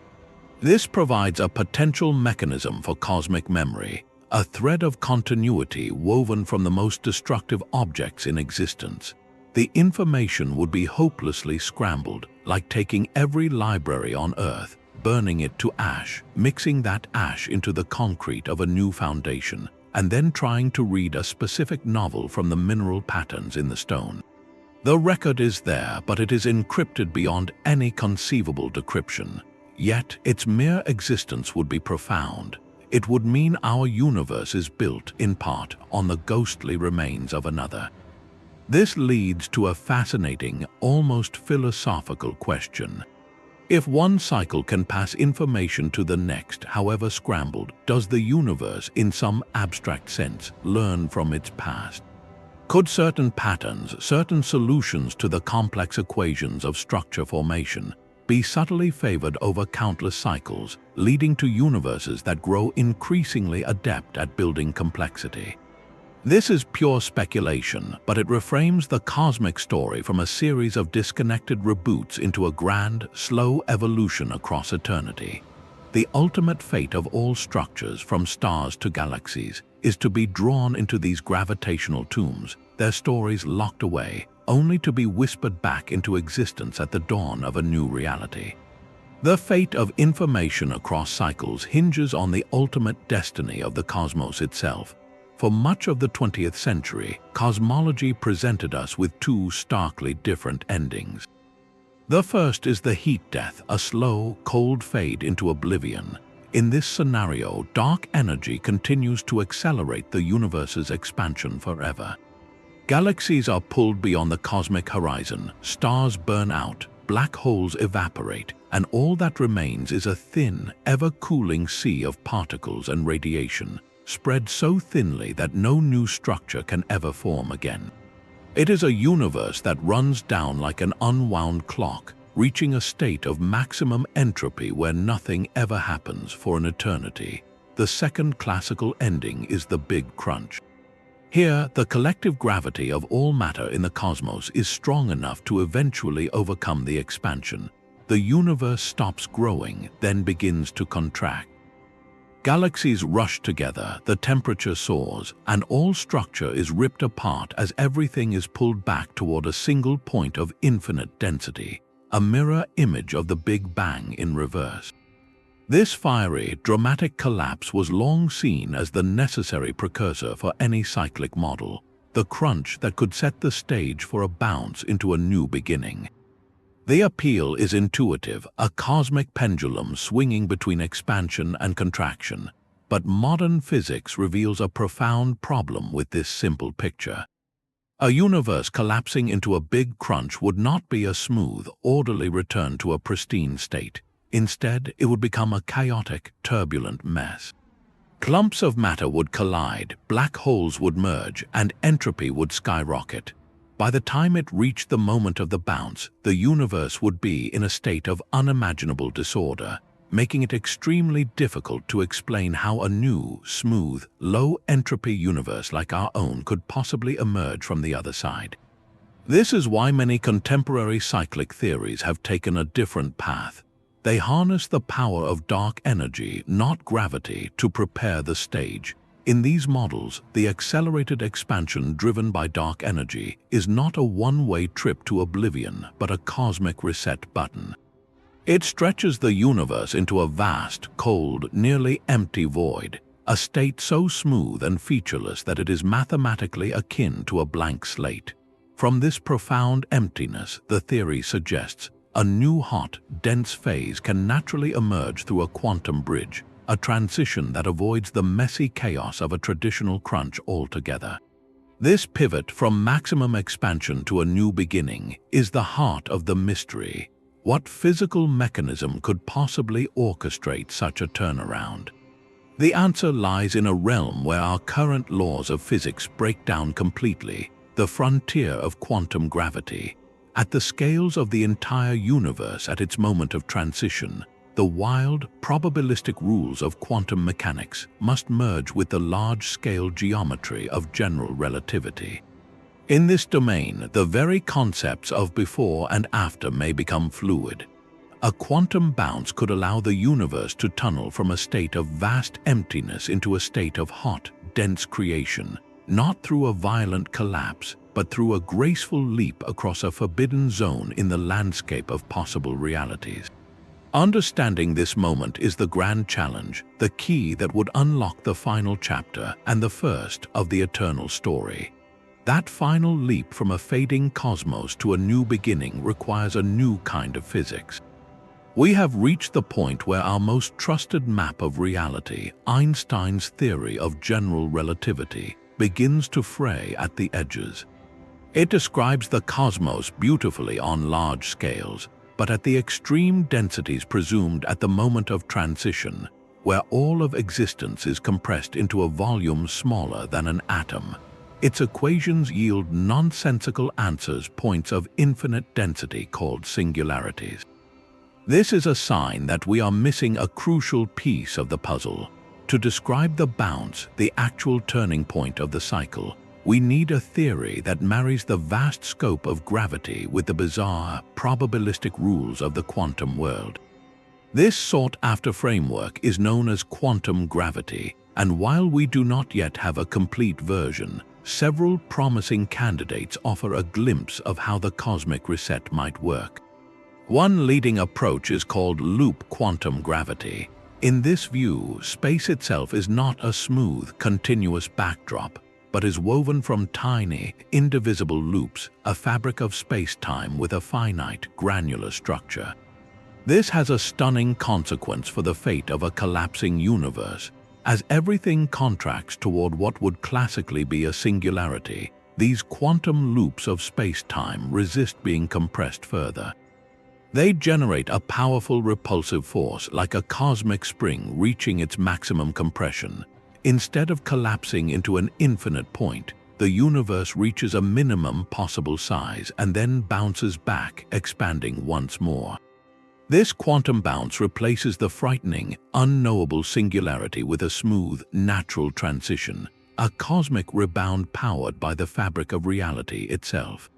This provides a potential mechanism for cosmic memory, a thread of continuity woven from the most destructive objects in existence. The information would be hopelessly scrambled, like taking every library on Earth, burning it to ash, mixing that ash into the concrete of a new foundation, and then trying to read a specific novel from the mineral patterns in the stone. The record is there, but it is encrypted beyond any conceivable decryption. Yet, its mere existence would be profound. It would mean our universe is built, in part, on the ghostly remains of another. This leads to a fascinating, almost philosophical question. If one cycle can pass information to the next, however scrambled, does the universe, in some abstract sense, learn from its past? Could certain patterns, certain solutions to the complex equations of structure formation, be subtly favored over countless cycles, leading to universes that grow increasingly adept at building complexity? This is pure speculation, but it reframes the cosmic story from a series of disconnected reboots into a grand, slow evolution across eternity. The ultimate fate of all structures, from stars to galaxies, is to be drawn into these gravitational tombs, their stories locked away, only to be whispered back into existence at the dawn of a new reality. The fate of information across cycles hinges on the ultimate destiny of the cosmos itself. For much of the 20th century, cosmology presented us with two starkly different endings. The first is the heat death, a slow, cold fade into oblivion. In this scenario, dark energy continues to accelerate the universe's expansion forever. Galaxies are pulled beyond the cosmic horizon, stars burn out, black holes evaporate, and all that remains is a thin, ever-cooling sea of particles and radiation, spread so thinly that no new structure can ever form again. It is a universe that runs down like an unwound clock, reaching a state of maximum entropy where nothing ever happens for an eternity. The second classical ending is the Big Crunch. Here, the collective gravity of all matter in the cosmos is strong enough to eventually overcome the expansion. The universe stops growing, then begins to contract. Galaxies rush together, the temperature soars, and all structure is ripped apart as everything is pulled back toward a single point of infinite density, a mirror image of the Big Bang in reverse. This fiery, dramatic collapse was long seen as the necessary precursor for any cyclic model, the crunch that could set the stage for a bounce into a new beginning. The appeal is intuitive, a cosmic pendulum swinging between expansion and contraction. But modern physics reveals a profound problem with this simple picture. A universe collapsing into a big crunch would not be a smooth, orderly return to a pristine state. Instead, it would become a chaotic, turbulent mess. Clumps of matter would collide, black holes would merge, and entropy would skyrocket. By the time it reached the moment of the bounce, the universe would be in a state of unimaginable disorder, making it extremely difficult to explain how a new, smooth, low-entropy universe like our own could possibly emerge from the other side. This is why many contemporary cyclic theories have taken a different path. They harness the power of dark energy, not gravity, to prepare the stage. In these models, the accelerated expansion driven by dark energy is not a one-way trip to oblivion, but a cosmic reset button. It stretches the universe into a vast, cold, nearly empty void, a state so smooth and featureless that it is mathematically akin to a blank slate. From this profound emptiness, the theory suggests, a new hot, dense phase can naturally emerge through a quantum bridge, a transition that avoids the messy chaos of a traditional crunch altogether. This pivot from maximum expansion to a new beginning is the heart of the mystery. What physical mechanism could possibly orchestrate such a turnaround? The answer lies in a realm where our current laws of physics break down completely, the frontier of quantum gravity. At the scales of the entire universe at its moment of transition, the wild, probabilistic rules of quantum mechanics must merge with the large-scale geometry of general relativity. In this domain, the very concepts of before and after may become fluid. A quantum bounce could allow the universe to tunnel from a state of vast emptiness into a state of hot, dense creation, not through a violent collapse, but through a graceful leap across a forbidden zone in the landscape of possible realities. Understanding this moment is the grand challenge, the key that would unlock the final chapter and the first of the eternal story. That final leap from a fading cosmos to a new beginning requires a new kind of physics. We have reached the point where our most trusted map of reality, Einstein's theory of general relativity, begins to fray at the edges. It describes the cosmos beautifully on large scales, but at the extreme densities presumed at the moment of transition, where all of existence is compressed into a volume smaller than an atom, its equations yield nonsensical answers, points of infinite density called singularities. This is a sign that we are missing a crucial piece of the puzzle. To describe the bounce, the actual turning point of the cycle, we need a theory that marries the vast scope of gravity with the bizarre, probabilistic rules of the quantum world. This sought-after framework is known as quantum gravity, and while we do not yet have a complete version, several promising candidates offer a glimpse of how the cosmic reset might work. One leading approach is called loop quantum gravity. In this view, space itself is not a smooth, continuous backdrop, but is woven from tiny, indivisible loops, a fabric of space-time with a finite, granular structure. This has a stunning consequence for the fate of a collapsing universe. As everything contracts toward what would classically be a singularity, these quantum loops of space-time resist being compressed further. They generate a powerful repulsive force like a cosmic spring reaching its maximum compression. Instead of collapsing into an infinite point, the universe reaches a minimum possible size and then bounces back, expanding once more. This quantum bounce replaces the frightening, unknowable singularity with a smooth, natural transition, a cosmic rebound powered by the fabric of reality itself.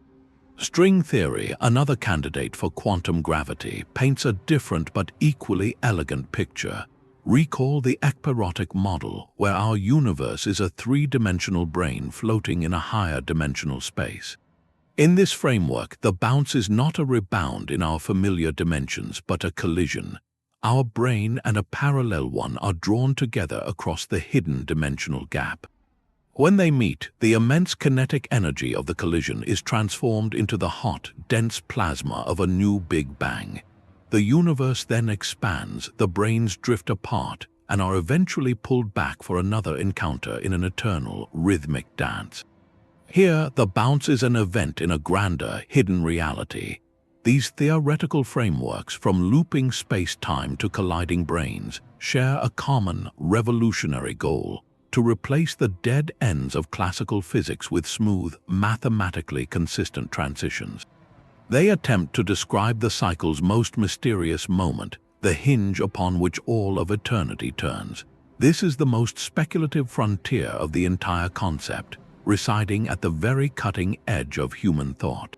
String theory, another candidate for quantum gravity, paints a different but equally elegant picture. Recall the Ekpyrotic model, where our universe is a three-dimensional brane floating in a higher dimensional space. In this framework, the bounce is not a rebound in our familiar dimensions, but a collision. Our brane and a parallel one are drawn together across the hidden dimensional gap. When they meet, the immense kinetic energy of the collision is transformed into the hot, dense plasma of a new Big Bang. The universe then expands, the branes drift apart, and are eventually pulled back for another encounter in an eternal, rhythmic dance. Here, the bounce is an event in a grander, hidden reality. These theoretical frameworks, from looping space-time to colliding branes, share a common, revolutionary goal: to replace the dead ends of classical physics with smooth, mathematically consistent transitions. They attempt to describe the cycle's most mysterious moment, the hinge upon which all of eternity turns. This is the most speculative frontier of the entire concept, residing at the very cutting edge of human thought.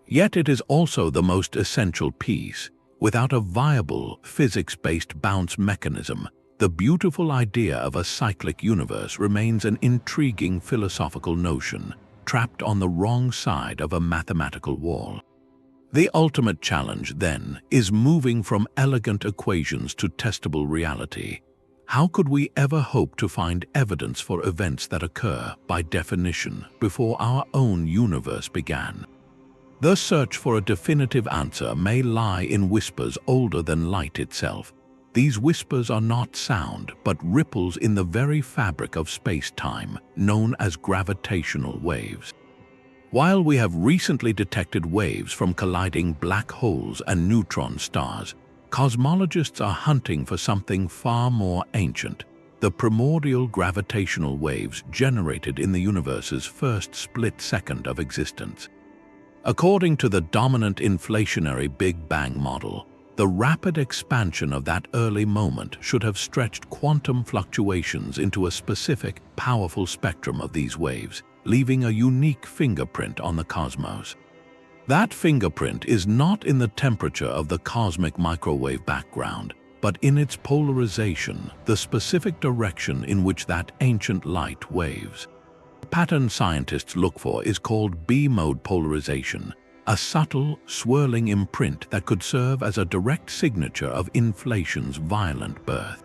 Yet it is also the most essential piece. Without a viable, physics-based bounce mechanism, the beautiful idea of a cyclic universe remains an intriguing philosophical notion, trapped on the wrong side of a mathematical wall. The ultimate challenge, then, is moving from elegant equations to testable reality. How could we ever hope to find evidence for events that occur, by definition, before our own universe began? The search for a definitive answer may lie in whispers older than light itself. These whispers are not sound, but ripples in the very fabric of space-time, known as gravitational waves. While we have recently detected waves from colliding black holes and neutron stars, cosmologists are hunting for something far more ancient: the primordial gravitational waves generated in the universe's first split second of existence. According to the dominant inflationary Big Bang model, the rapid expansion of that early moment should have stretched quantum fluctuations into a specific, powerful spectrum of these waves, leaving a unique fingerprint on the cosmos. That fingerprint is not in the temperature of the cosmic microwave background, but in its polarization, the specific direction in which that ancient light waves. The pattern scientists look for is called B-mode polarization, a subtle, swirling imprint that could serve as a direct signature of inflation's violent birth.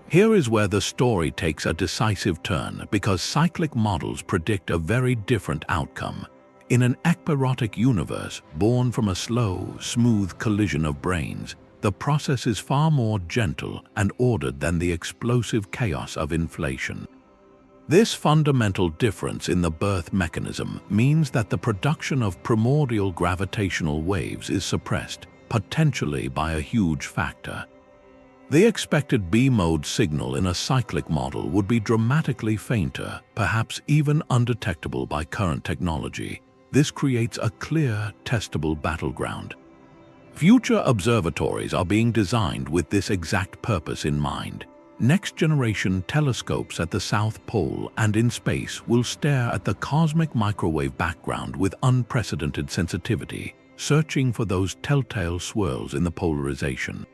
Here is where the story takes a decisive turn, because cyclic models predict a very different outcome. In an ekpyrotic universe, born from a slow, smooth collision of branes, the process is far more gentle and ordered than the explosive chaos of inflation. This fundamental difference in the birth mechanism means that the production of primordial gravitational waves is suppressed, potentially by a huge factor. The expected B-mode signal in a cyclic model would be dramatically fainter, perhaps even undetectable by current technology. This creates a clear, testable battleground. Future observatories are being designed with this exact purpose in mind. Next-generation telescopes at the South Pole and in space will stare at the cosmic microwave background with unprecedented sensitivity, searching for those telltale swirls in the polarization.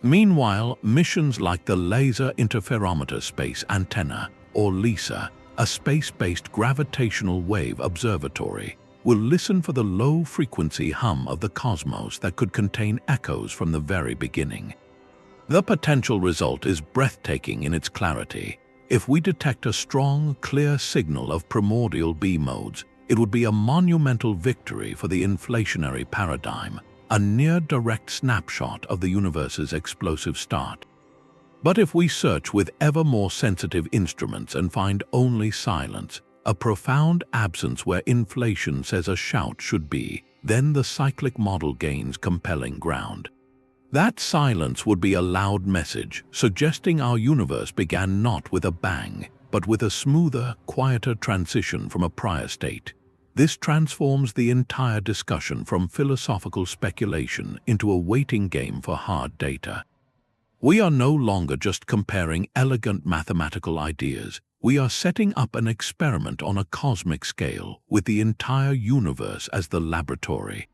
Meanwhile, missions like the Laser Interferometer Space Antenna, or LISA, a space-based gravitational wave observatory, will listen for the low-frequency hum of the cosmos that could contain echoes from the very beginning. The potential result is breathtaking in its clarity. If we detect a strong, clear signal of primordial B-modes, it would be a monumental victory for the inflationary paradigm, a near-direct snapshot of the universe's explosive start. But if we search with ever more sensitive instruments and find only silence, a profound absence where inflation says a shout should be, then the cyclic model gains compelling ground. That silence would be a loud message, suggesting our universe began not with a bang, but with a smoother, quieter transition from a prior state. This transforms the entire discussion from philosophical speculation into a waiting game for hard data. We are no longer just comparing elegant mathematical ideas. We are setting up an experiment on a cosmic scale with the entire universe as the laboratory.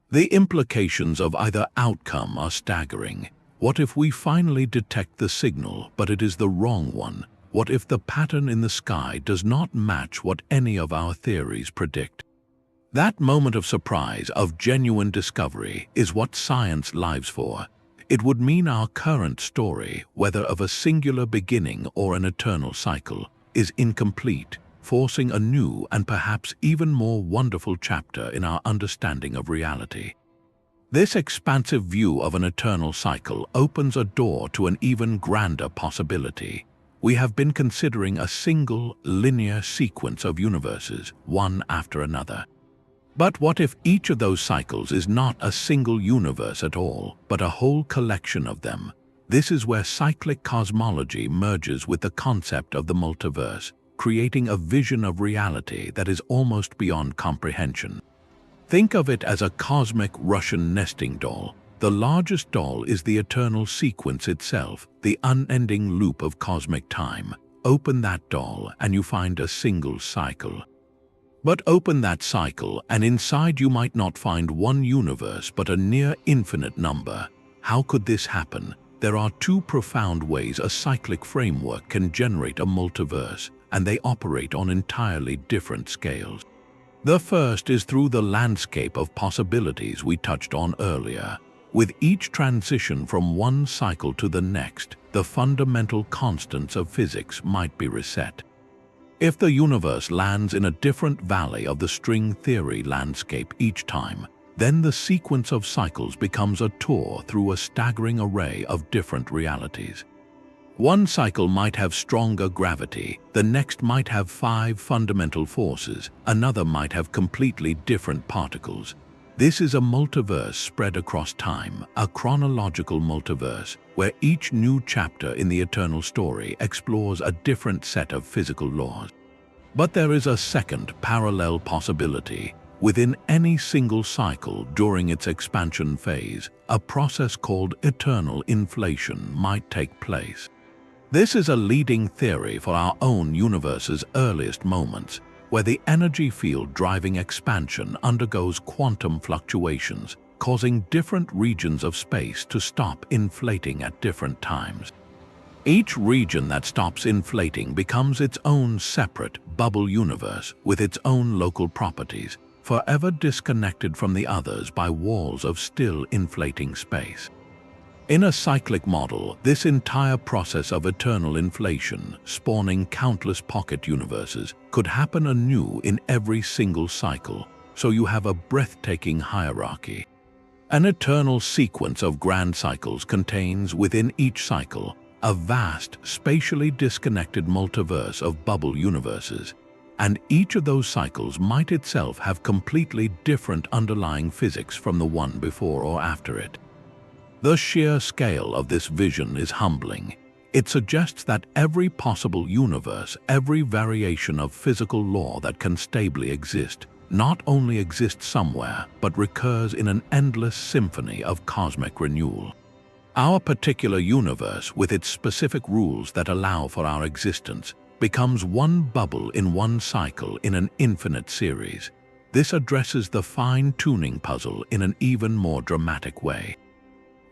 The implications of either outcome are staggering. What if we finally detect the signal, but it is the wrong one? What if the pattern in the sky does not match what any of our theories predict? That moment of surprise, of genuine discovery, is what science lives for. It would mean our current story, whether of a singular beginning or an eternal cycle, is incomplete, forcing a new and perhaps even more wonderful chapter in our understanding of reality. This expansive view of an eternal cycle opens a door to an even grander possibility. We have been considering a single, linear sequence of universes, one after another. But what if each of those cycles is not a single universe at all, but a whole collection of them? This is where cyclic cosmology merges with the concept of the multiverse, creating a vision of reality that is almost beyond comprehension. Think of it as a cosmic Russian nesting doll. The largest doll is the eternal sequence itself, the unending loop of cosmic time. Open that doll and you find a single cycle. But open that cycle and inside you might not find one universe but a near infinite number. How could this happen? There are two profound ways a cyclic framework can generate a multiverse, and they operate on entirely different scales. The first is through the landscape of possibilities we touched on earlier. With each transition from one cycle to the next, the fundamental constants of physics might be reset. If the universe lands in a different valley of the string theory landscape each time, then the sequence of cycles becomes a tour through a staggering array of different realities. One cycle might have stronger gravity, the next might have 5 fundamental forces, another might have completely different particles. This is a multiverse spread across time, a chronological multiverse, where each new chapter in the eternal story explores a different set of physical laws. But there is a second parallel possibility. Within any single cycle during its expansion phase, a process called eternal inflation might take place. This is a leading theory for our own universe's earliest moments, where the energy field driving expansion undergoes quantum fluctuations, causing different regions of space to stop inflating at different times. Each region that stops inflating becomes its own separate bubble universe with its own local properties, forever disconnected from the others by walls of still inflating space. In a cyclic model, this entire process of eternal inflation, spawning countless pocket universes, could happen anew in every single cycle, so you have a breathtaking hierarchy. An eternal sequence of grand cycles contains, within each cycle, a vast, spatially disconnected multiverse of bubble universes, and each of those cycles might itself have completely different underlying physics from the one before or after it. The sheer scale of this vision is humbling. It suggests that every possible universe, every variation of physical law that can stably exist, not only exists somewhere, but recurs in an endless symphony of cosmic renewal. Our particular universe, with its specific rules that allow for our existence, becomes one bubble in one cycle in an infinite series. This addresses the fine-tuning puzzle in an even more dramatic way.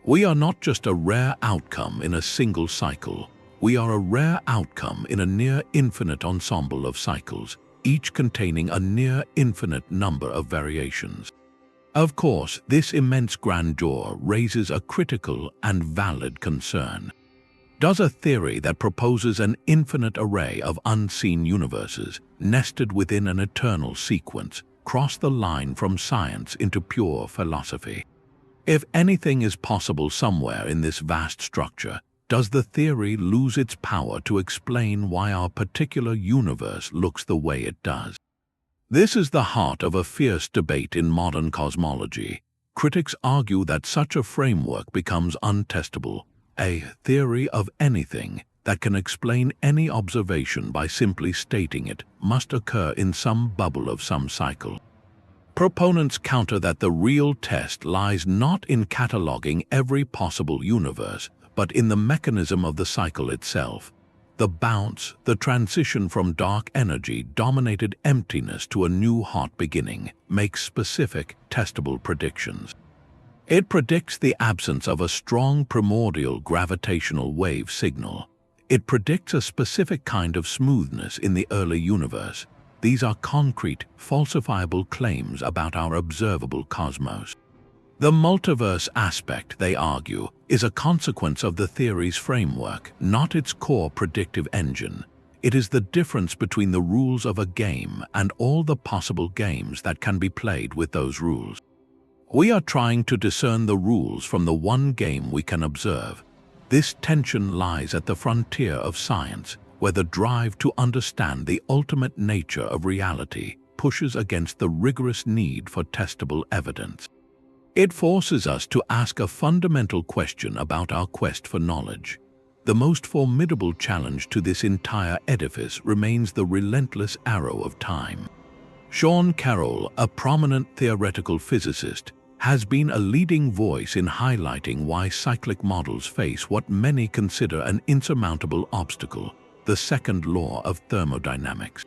We are not just a rare outcome in a single cycle. We are a rare outcome in a near-infinite ensemble of cycles, each containing a near-infinite number of variations. Of course, this immense grandeur raises a critical and valid concern. Does a theory that proposes an infinite array of unseen universes, nested within an eternal sequence, cross the line from science into pure philosophy? If anything is possible somewhere in this vast structure, does the theory lose its power to explain why our particular universe looks the way it does? This is the heart of a fierce debate in modern cosmology. Critics argue that such a framework becomes untestable, a theory of anything that can explain any observation by simply stating it must occur in some bubble of some cycle. Proponents counter that the real test lies not in cataloging every possible universe, but in the mechanism of the cycle itself. The bounce, the transition from dark energy-dominated emptiness to a new hot beginning, makes specific, testable predictions. It predicts the absence of a strong primordial gravitational wave signal. It predicts a specific kind of smoothness in the early universe. These are concrete, falsifiable claims about our observable cosmos. The multiverse aspect, they argue, is a consequence of the theory's framework, not its core predictive engine. It is the difference between the rules of a game and all the possible games that can be played with those rules. We are trying to discern the rules from the one game we can observe. This tension lies at the frontier of science, where the drive to understand the ultimate nature of reality pushes against the rigorous need for testable evidence. It forces us to ask a fundamental question about our quest for knowledge. The most formidable challenge to this entire edifice remains the relentless arrow of time. Sean Carroll, a prominent theoretical physicist, has been a leading voice in highlighting why cyclic models face what many consider an insurmountable obstacle: the second law of thermodynamics.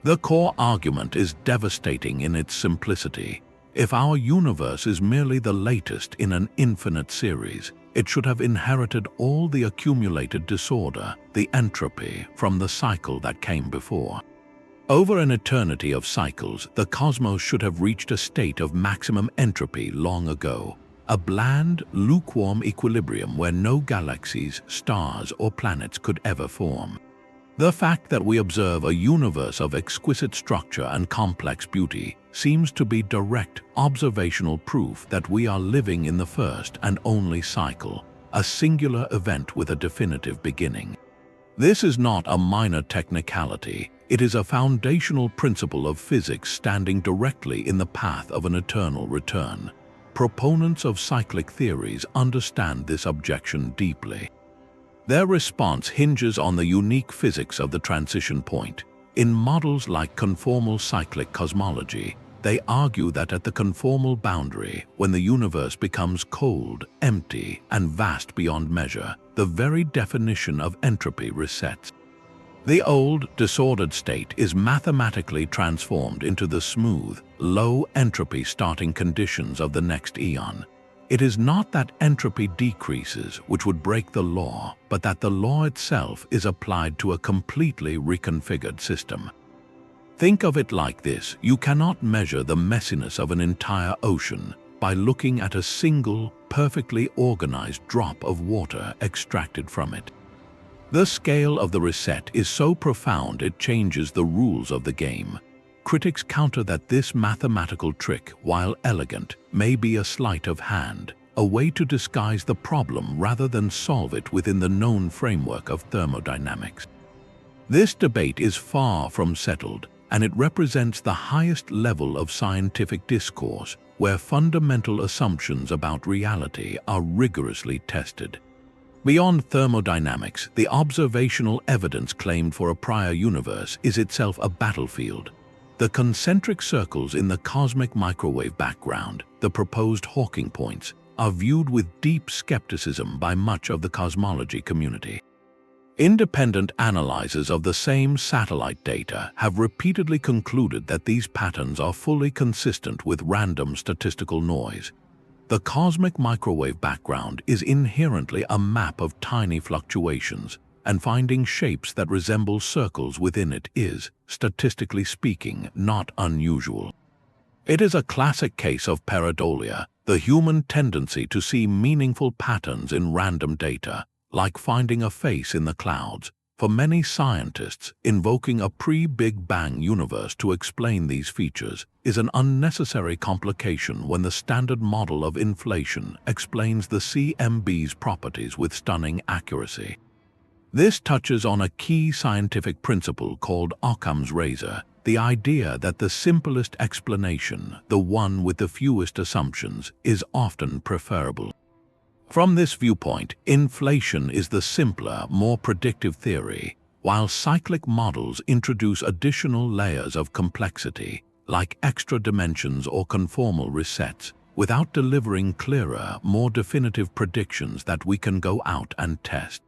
The core argument is devastating in its simplicity. If our universe is merely the latest in an infinite series, it should have inherited all the accumulated disorder, the entropy, from the cycle that came before. Over an eternity of cycles, the cosmos should have reached a state of maximum entropy long ago, a bland, lukewarm equilibrium where no galaxies, stars, or planets could ever form. The fact that we observe a universe of exquisite structure and complex beauty seems to be direct observational proof that we are living in the first and only cycle, a singular event with a definitive beginning. This is not a minor technicality. It is a foundational principle of physics standing directly in the path of an eternal return. Proponents of cyclic theories understand this objection deeply. Their response hinges on the unique physics of the transition point. In models like conformal cyclic cosmology, they argue that at the conformal boundary, when the universe becomes cold, empty, and vast beyond measure, the very definition of entropy resets. The old, disordered state is mathematically transformed into the smooth, low entropy starting conditions of the next eon. It is not that entropy decreases, which would break the law, but that the law itself is applied to a completely reconfigured system. Think of it like this: you cannot measure the messiness of an entire ocean by looking at a single, perfectly organized drop of water extracted from it. The scale of the reset is so profound it changes the rules of the game. Critics counter that this mathematical trick, while elegant, may be a sleight of hand, a way to disguise the problem rather than solve it within the known framework of thermodynamics. This debate is far from settled, and it represents the highest level of scientific discourse, where fundamental assumptions about reality are rigorously tested. Beyond thermodynamics, the observational evidence claimed for a prior universe is itself a battlefield. The concentric circles in the cosmic microwave background, the proposed Hawking points, are viewed with deep skepticism by much of the cosmology community. Independent analyses of the same satellite data have repeatedly concluded that these patterns are fully consistent with random statistical noise. The cosmic microwave background is inherently a map of tiny fluctuations, and finding shapes that resemble circles within it is, statistically speaking, not unusual. It is a classic case of pareidolia, the human tendency to see meaningful patterns in random data, like finding a face in the clouds. For many scientists, invoking a pre-Big Bang universe to explain these features is an unnecessary complication when the standard model of inflation explains the CMB's properties with stunning accuracy. This touches on a key scientific principle called Occam's razor. the idea that the simplest explanation, the one with the fewest assumptions, is often preferable. From this viewpoint, inflation is the simpler, more predictive theory, while cyclic models introduce additional layers of complexity, like extra dimensions or conformal resets, without delivering clearer, more definitive predictions that we can go out and test.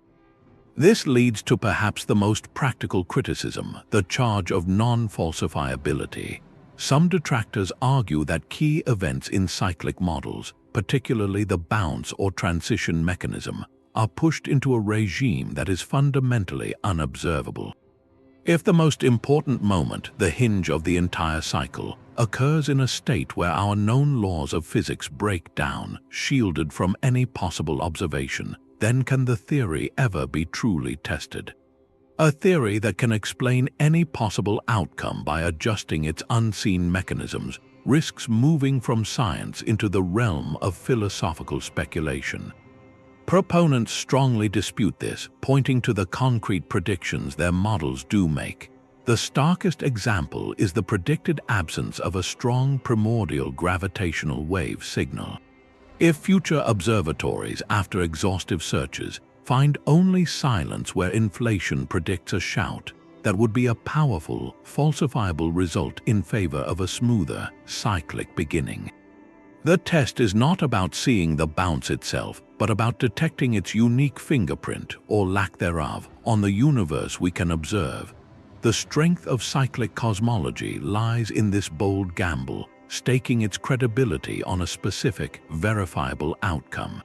This leads to perhaps the most practical criticism, the charge of non-falsifiability. Some detractors argue that key events in cyclic models, particularly the bounce or transition mechanism, are pushed into a regime that is fundamentally unobservable. If the most important moment, the hinge of the entire cycle, occurs in a state where our known laws of physics break down, shielded from any possible observation, then can the theory ever be truly tested? A theory that can explain any possible outcome by adjusting its unseen mechanisms risks moving from science into the realm of philosophical speculation. Proponents strongly dispute this, pointing to the concrete predictions their models do make. The starkest example is the predicted absence of a strong primordial gravitational wave signal. If future observatories, after exhaustive searches, find only silence where inflation predicts a shout, that would be a powerful, falsifiable result in favor of a smoother, cyclic beginning. The test is not about seeing the bounce itself, but about detecting its unique fingerprint, or lack thereof, on the universe we can observe. The strength of cyclic cosmology lies in this bold gamble, staking its credibility on a specific, verifiable outcome.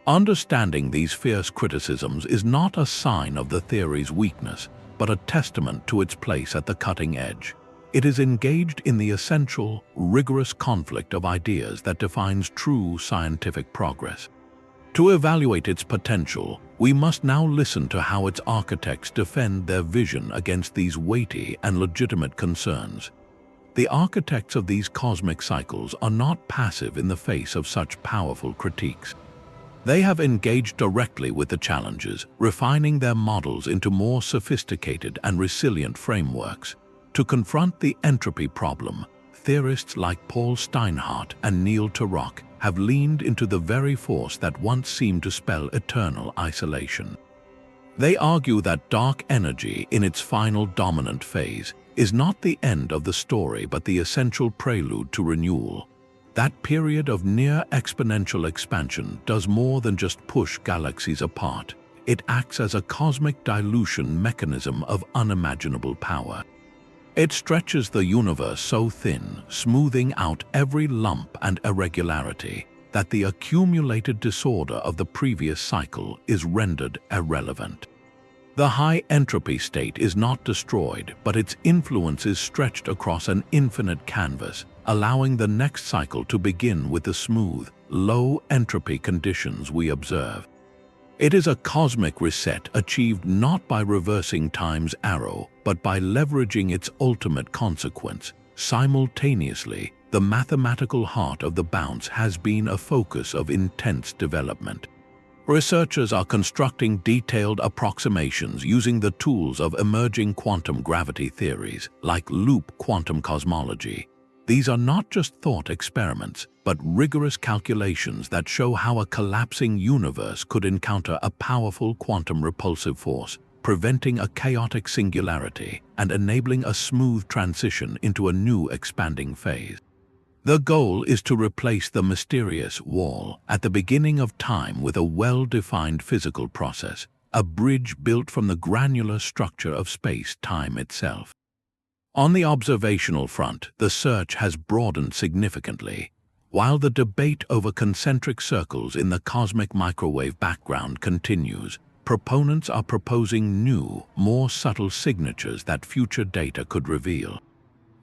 Understanding these fierce criticisms is not a sign of the theory's weakness, but a testament to its place at the cutting edge. It is engaged in the essential, rigorous conflict of ideas that defines true scientific progress. To evaluate its potential, we must now listen to how its architects defend their vision against these weighty and legitimate concerns. The architects of these cosmic cycles are not passive in the face of such powerful critiques. They have engaged directly with the challenges, refining their models into more sophisticated and resilient frameworks. To confront the entropy problem, theorists like Paul Steinhardt and Neil Turok have leaned into the very force that once seemed to spell eternal isolation. They argue that dark energy, in its final dominant phase, is not the end of the story but the essential prelude to renewal. That period of near exponential expansion does more than just push galaxies apart. It acts as a cosmic dilution mechanism of unimaginable power. It stretches the universe so thin, smoothing out every lump and irregularity, that the accumulated disorder of the previous cycle is rendered irrelevant. The high entropy state is not destroyed, but its influence is stretched across an infinite canvas, allowing the next cycle to begin with the smooth, low entropy conditions we observe. It is a cosmic reset achieved not by reversing time's arrow, but by leveraging its ultimate consequence. Simultaneously, the mathematical heart of the bounce has been a focus of intense development. Researchers are constructing detailed approximations using the tools of emerging quantum gravity theories, like loop quantum cosmology. These are not just thought experiments, but rigorous calculations that show how a collapsing universe could encounter a powerful quantum repulsive force, preventing a chaotic singularity and enabling a smooth transition into a new expanding phase. The goal is to replace the mysterious wall at the beginning of time with a well-defined physical process, a bridge built from the granular structure of space-time itself. On the observational front, the search has broadened significantly. While the debate over concentric circles in the cosmic microwave background continues, proponents are proposing new, more subtle signatures that future data could reveal.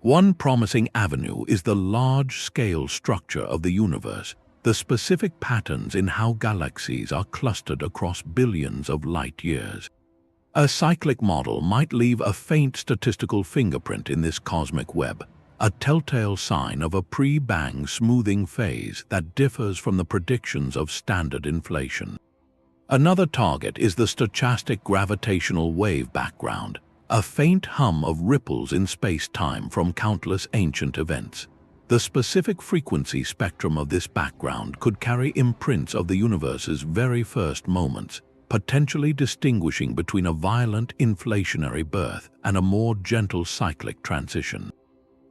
One promising avenue is the large-scale structure of the universe, the specific patterns in how galaxies are clustered across billions of light years. A cyclic model might leave a faint statistical fingerprint in this cosmic web, a telltale sign of a pre-bang smoothing phase that differs from the predictions of standard inflation. Another target is the stochastic gravitational wave background, a faint hum of ripples in space-time from countless ancient events. The specific frequency spectrum of this background could carry imprints of the universe's very first moments, potentially distinguishing between a violent inflationary birth and a more gentle cyclic transition.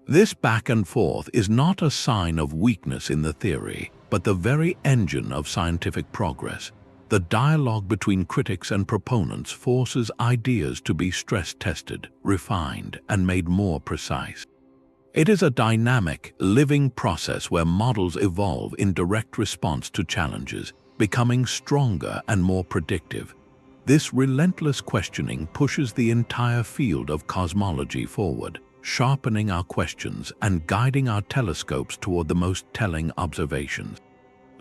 This back and forth is not a sign of weakness in the theory, but the very engine of scientific progress. The dialogue between critics and proponents forces ideas to be stress-tested, refined, and made more precise. It is a dynamic, living process where models evolve in direct response to challenges, becoming stronger and more predictive. This relentless questioning pushes the entire field of cosmology forward, sharpening our questions and guiding our telescopes toward the most telling observations.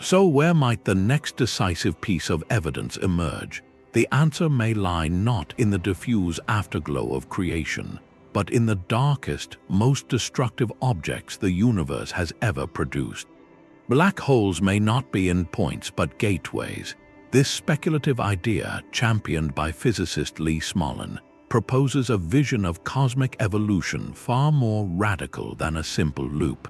So where might the next decisive piece of evidence emerge? The answer may lie not in the diffuse afterglow of creation, but in the darkest, most destructive objects the universe has ever produced. Black holes may not be endpoints but gateways. This speculative idea, championed by physicist Lee Smolin, proposes a vision of cosmic evolution far more radical than a simple loop.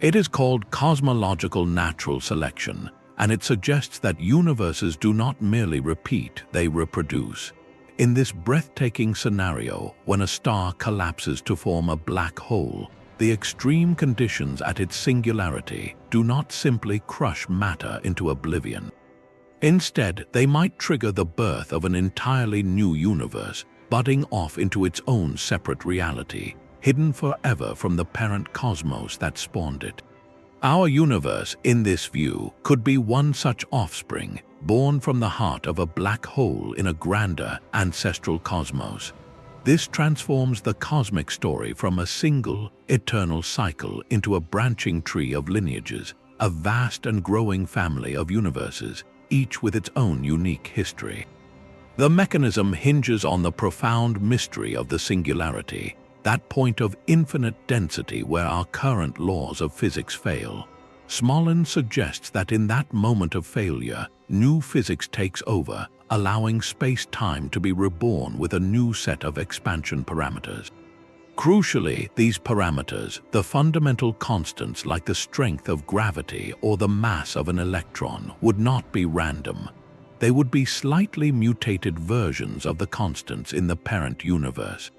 It is called cosmological natural selection, and it suggests that universes do not merely repeat, they reproduce. In this breathtaking scenario, when a star collapses to form a black hole, the extreme conditions at its singularity do not simply crush matter into oblivion. Instead, they might trigger the birth of an entirely new universe, budding off into its own separate reality, hidden forever from the parent cosmos that spawned it. Our universe, in this view, could be one such offspring, born from the heart of a black hole in a grander, ancestral cosmos. This transforms the cosmic story from a single, eternal cycle into a branching tree of lineages, a vast and growing family of universes, each with its own unique history. The mechanism hinges on the profound mystery of the singularity, that point of infinite density where our current laws of physics fail. Smolin suggests that in that moment of failure, new physics takes over, allowing space-time to be reborn with a new set of expansion parameters. Crucially, these parameters, the fundamental constants like the strength of gravity or the mass of an electron, would not be random. They would be slightly mutated versions of the constants in the parent universe.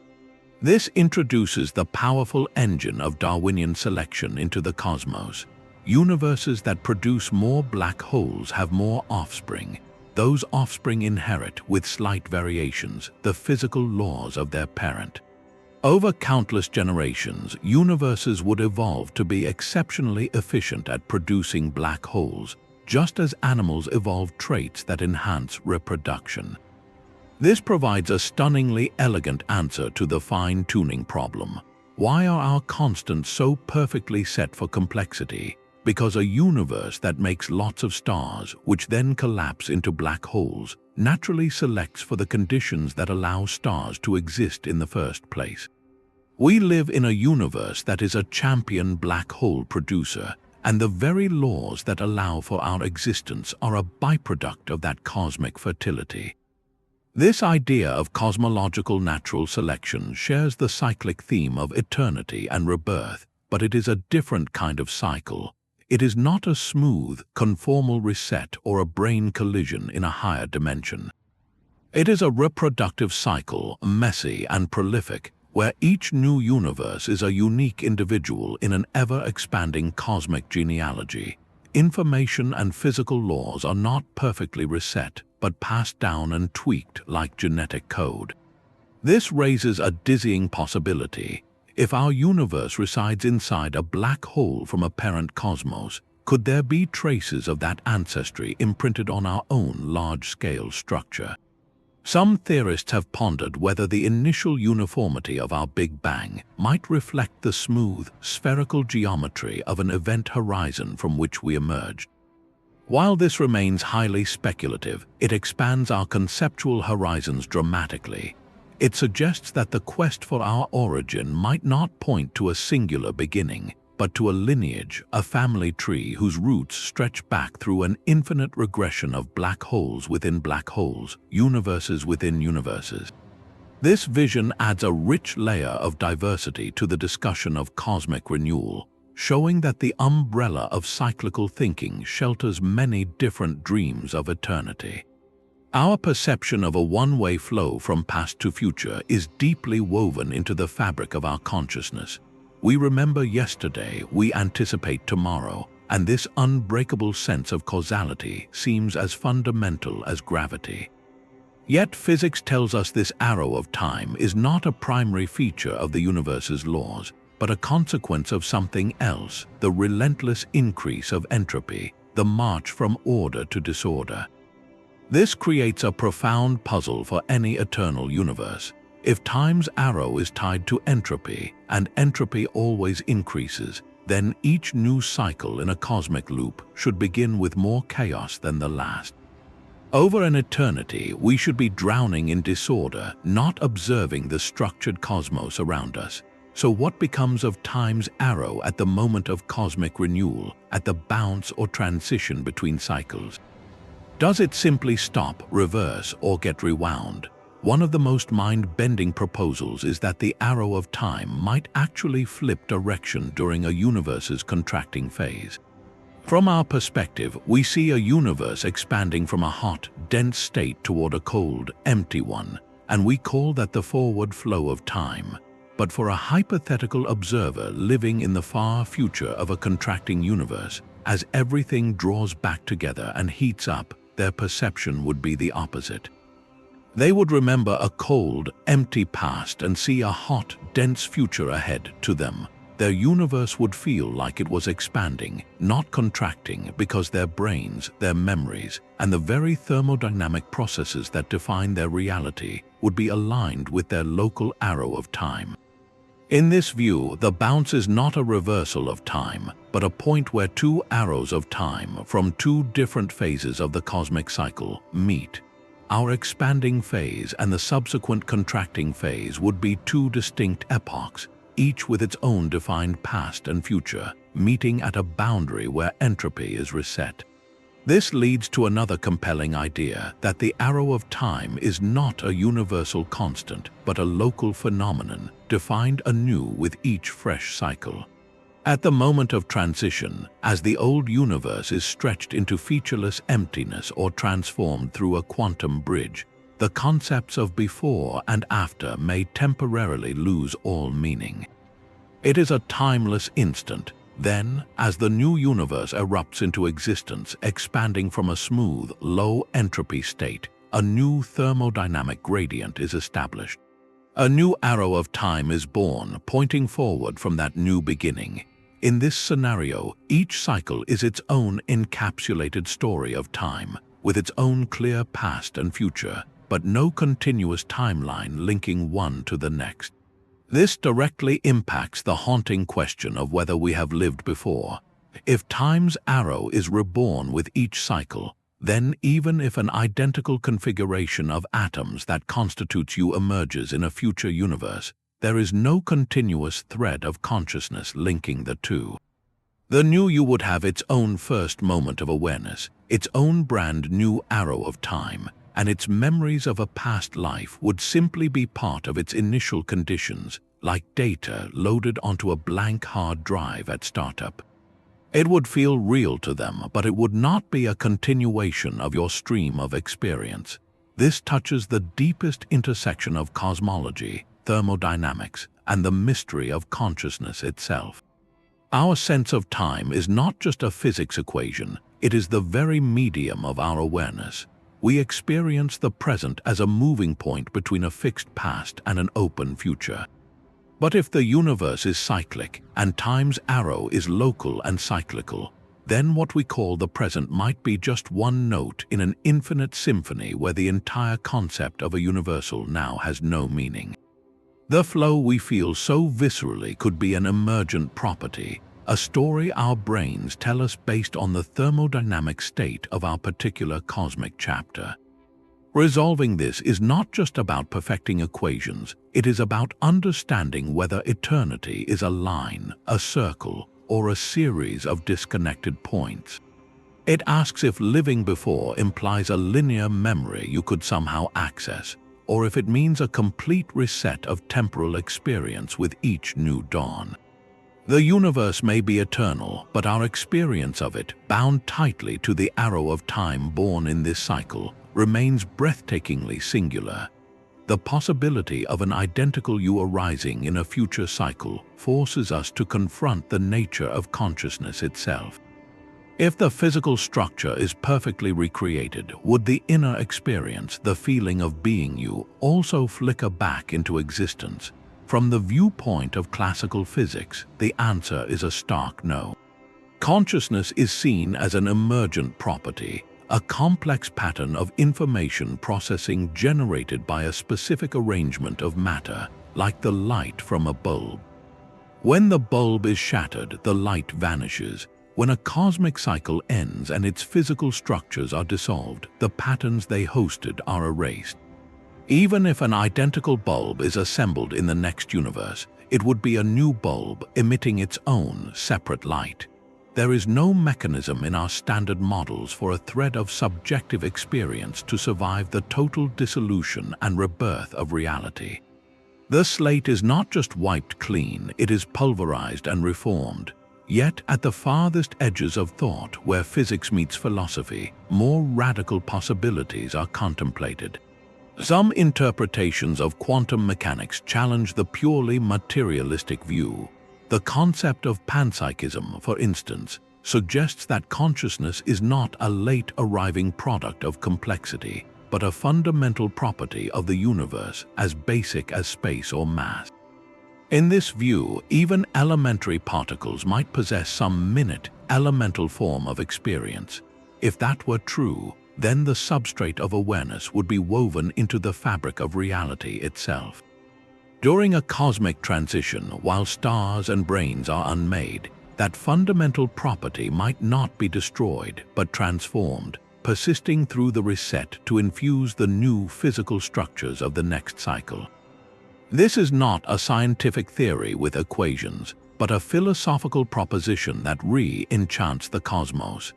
This introduces the powerful engine of Darwinian selection into the cosmos. Universes that produce more black holes have more offspring. Those offspring inherit, with slight variations, the physical laws of their parent. Over countless generations, universes would evolve to be exceptionally efficient at producing black holes, just as animals evolve traits that enhance reproduction. This provides a stunningly elegant answer to the fine-tuning problem. Why are our constants so perfectly set for complexity? Because a universe that makes lots of stars, which then collapse into black holes, naturally selects for the conditions that allow stars to exist in the first place. We live in a universe that is a champion black hole producer, and the very laws that allow for our existence are a byproduct of that cosmic fertility. This idea of cosmological natural selection shares the cyclic theme of eternity and rebirth, but it is a different kind of cycle. It is not a smooth, conformal reset or a Brane collision in a higher dimension. It is a reproductive cycle, messy and prolific, where each new universe is a unique individual in an ever-expanding cosmic genealogy. Information and physical laws are not perfectly reset, but passed down and tweaked like genetic code. This raises a dizzying possibility. If our universe resides inside a black hole from a parent cosmos, could there be traces of that ancestry imprinted on our own large-scale structure? Some theorists have pondered whether the initial uniformity of our Big Bang might reflect the smooth, spherical geometry of an event horizon from which we emerged. While this remains highly speculative, it expands our conceptual horizons dramatically. It suggests that the quest for our origin might not point to a singular beginning, but to a lineage, a family tree whose roots stretch back through an infinite regression of black holes within black holes, universes within universes. This vision adds a rich layer of diversity to the discussion of cosmic renewal, showing that the umbrella of cyclical thinking shelters many different dreams of eternity. Our perception of a one-way flow from past to future is deeply woven into the fabric of our consciousness. We remember yesterday, we anticipate tomorrow, and this unbreakable sense of causality seems as fundamental as gravity. Yet physics tells us this arrow of time is not a primary feature of the universe's laws, but a consequence of something else, the relentless increase of entropy, the march from order to disorder. This creates a profound puzzle for any eternal universe. If time's arrow is tied to entropy, and entropy always increases, then each new cycle in a cosmic loop should begin with more chaos than the last. Over an eternity, we should be drowning in disorder, not observing the structured cosmos around us. So what becomes of time's arrow at the moment of cosmic renewal, at the bounce or transition between cycles? Does it simply stop, reverse, or get rewound? One of the most mind-bending proposals is that the arrow of time might actually flip direction during a universe's contracting phase. From our perspective, we see a universe expanding from a hot, dense state toward a cold, empty one, and we call that the forward flow of time. But for a hypothetical observer living in the far future of a contracting universe, as everything draws back together and heats up, their perception would be the opposite. They would remember a cold, empty past and see a hot, dense future ahead to them. Their universe would feel like it was expanding, not contracting, because their brains, their memories, and the very thermodynamic processes that define their reality would be aligned with their local arrow of time. In this view, the bounce is not a reversal of time, but a point where two arrows of time from two different phases of the cosmic cycle meet. Our expanding phase and the subsequent contracting phase would be two distinct epochs, each with its own defined past and future, meeting at a boundary where entropy is reset. This leads to another compelling idea, that the arrow of time is not a universal constant, but a local phenomenon, defined anew with each fresh cycle. At the moment of transition, as the old universe is stretched into featureless emptiness or transformed through a quantum bridge, the concepts of before and after may temporarily lose all meaning. It is a timeless instant. Then, as the new universe erupts into existence, expanding from a smooth, low-entropy state, a new thermodynamic gradient is established. A new arrow of time is born, pointing forward from that new beginning. In this scenario, each cycle is its own encapsulated story of time, with its own clear past and future, but no continuous timeline linking one to the next. This directly impacts the haunting question of whether we have lived before. If time's arrow is reborn with each cycle, then even if an identical configuration of atoms that constitutes you emerges in a future universe, there is no continuous thread of consciousness linking the two. The new you would have its own first moment of awareness, its own brand new arrow of time, and its memories of a past life would simply be part of its initial conditions, like data loaded onto a blank hard drive at startup. It would feel real to them, but it would not be a continuation of your stream of experience. This touches the deepest intersection of cosmology, thermodynamics, and the mystery of consciousness itself. Our sense of time is not just a physics equation, it is the very medium of our awareness. We experience the present as a moving point between a fixed past and an open future. But if the universe is cyclic and time's arrow is local and cyclical, then what we call the present might be just one note in an infinite symphony where the entire concept of a universal now has no meaning. The flow we feel so viscerally could be an emergent property, a story our brains tell us based on the thermodynamic state of our particular cosmic chapter. Resolving this is not just about perfecting equations, it is about understanding whether eternity is a line, a circle, or a series of disconnected points. It asks if living before implies a linear memory you could somehow access, or if it means a complete reset of temporal experience with each new dawn. The universe may be eternal, but our experience of it, bound tightly to the arrow of time born in this cycle, remains breathtakingly singular. The possibility of an identical you arising in a future cycle forces us to confront the nature of consciousness itself. If the physical structure is perfectly recreated, would the inner experience, the feeling of being you, also flicker back into existence? From the viewpoint of classical physics, the answer is a stark no. Consciousness is seen as an emergent property, a complex pattern of information processing generated by a specific arrangement of matter, like the light from a bulb. When the bulb is shattered, the light vanishes. When a cosmic cycle ends and its physical structures are dissolved, the patterns they hosted are erased. Even if an identical bulb is assembled in the next universe, it would be a new bulb emitting its own separate light. There is no mechanism in our standard models for a thread of subjective experience to survive the total dissolution and rebirth of reality. The slate is not just wiped clean, it is pulverized and reformed. Yet, at the farthest edges of thought, where physics meets philosophy, more radical possibilities are contemplated. Some interpretations of quantum mechanics challenge the purely materialistic view. The concept of panpsychism, for instance, suggests that consciousness is not a late-arriving product of complexity, but a fundamental property of the universe as basic as space or mass. In this view, even elementary particles might possess some minute, elemental form of experience. If that were true, then the substrate of awareness would be woven into the fabric of reality itself. During a cosmic transition, while stars and branes are unmade, that fundamental property might not be destroyed but transformed, persisting through the reset to infuse the new physical structures of the next cycle. This is not a scientific theory with equations, but a philosophical proposition that re-enchants the cosmos.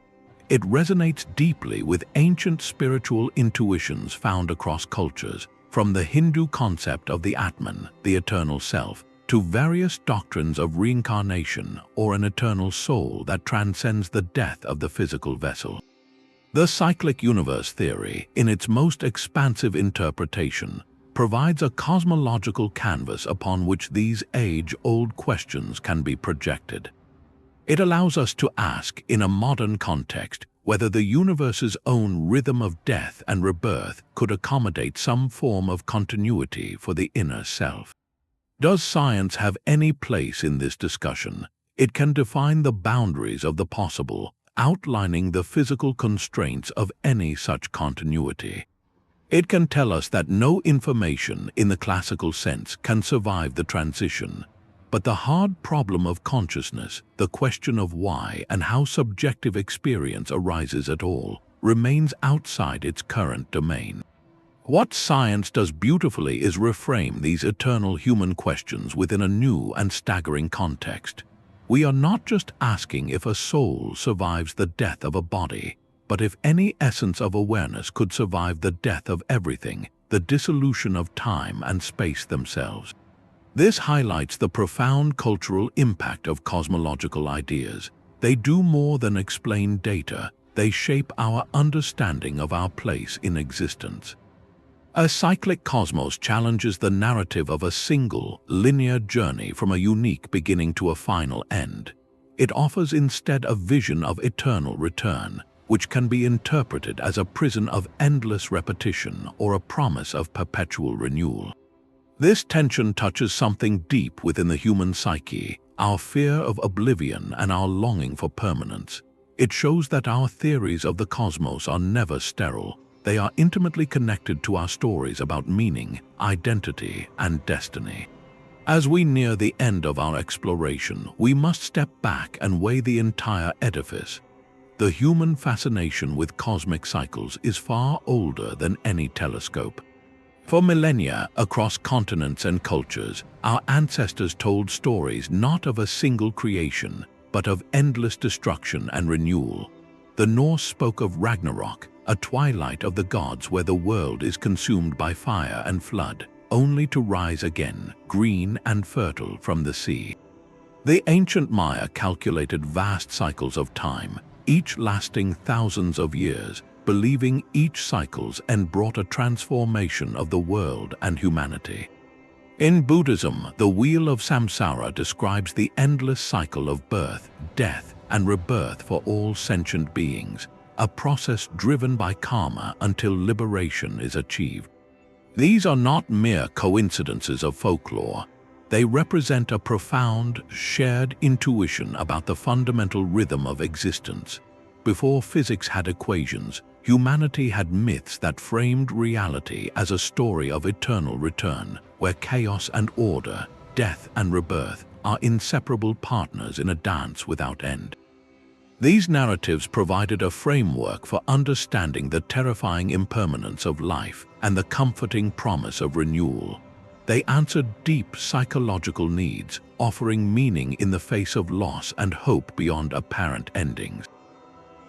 It resonates deeply with ancient spiritual intuitions found across cultures, from the Hindu concept of the Atman, the eternal self, to various doctrines of reincarnation or an eternal soul that transcends the death of the physical vessel. The cyclic universe theory, in its most expansive interpretation, provides a cosmological canvas upon which these age-old questions can be projected. It allows us to ask, in a modern context, whether the universe's own rhythm of death and rebirth could accommodate some form of continuity for the inner self. Does science have any place in this discussion? It can define the boundaries of the possible, outlining the physical constraints of any such continuity. It can tell us that no information, in the classical sense, can survive the transition. But the hard problem of consciousness, the question of why and how subjective experience arises at all, remains outside its current domain. What science does beautifully is reframe these eternal human questions within a new and staggering context. We are not just asking if a soul survives the death of a body, but if any essence of awareness could survive the death of everything, the dissolution of time and space themselves. This highlights the profound cultural impact of cosmological ideas. They do more than explain data, they shape our understanding of our place in existence. A cyclic cosmos challenges the narrative of a single, linear journey from a unique beginning to a final end. It offers instead a vision of eternal return, which can be interpreted as a prison of endless repetition or a promise of perpetual renewal. This tension touches something deep within the human psyche, our fear of oblivion and our longing for permanence. It shows that our theories of the cosmos are never sterile. They are intimately connected to our stories about meaning, identity, and destiny. As we near the end of our exploration, we must step back and weigh the entire edifice. The human fascination with cosmic cycles is far older than any telescope. For millennia, across continents and cultures, our ancestors told stories not of a single creation, but of endless destruction and renewal. The Norse spoke of Ragnarok, a twilight of the gods where the world is consumed by fire and flood, only to rise again, green and fertile from the sea. The ancient Maya calculated vast cycles of time, each lasting thousands of years, believing each cycle's end brought a transformation of the world and humanity. In Buddhism, the wheel of samsara describes the endless cycle of birth, death, and rebirth for all sentient beings, a process driven by karma until liberation is achieved. These are not mere coincidences of folklore. They represent a profound, shared intuition about the fundamental rhythm of existence. Before physics had equations, humanity had myths that framed reality as a story of eternal return, where chaos and order, death and rebirth are inseparable partners in a dance without end. These narratives provided a framework for understanding the terrifying impermanence of life and the comforting promise of renewal. They answered deep psychological needs, offering meaning in the face of loss and hope beyond apparent endings.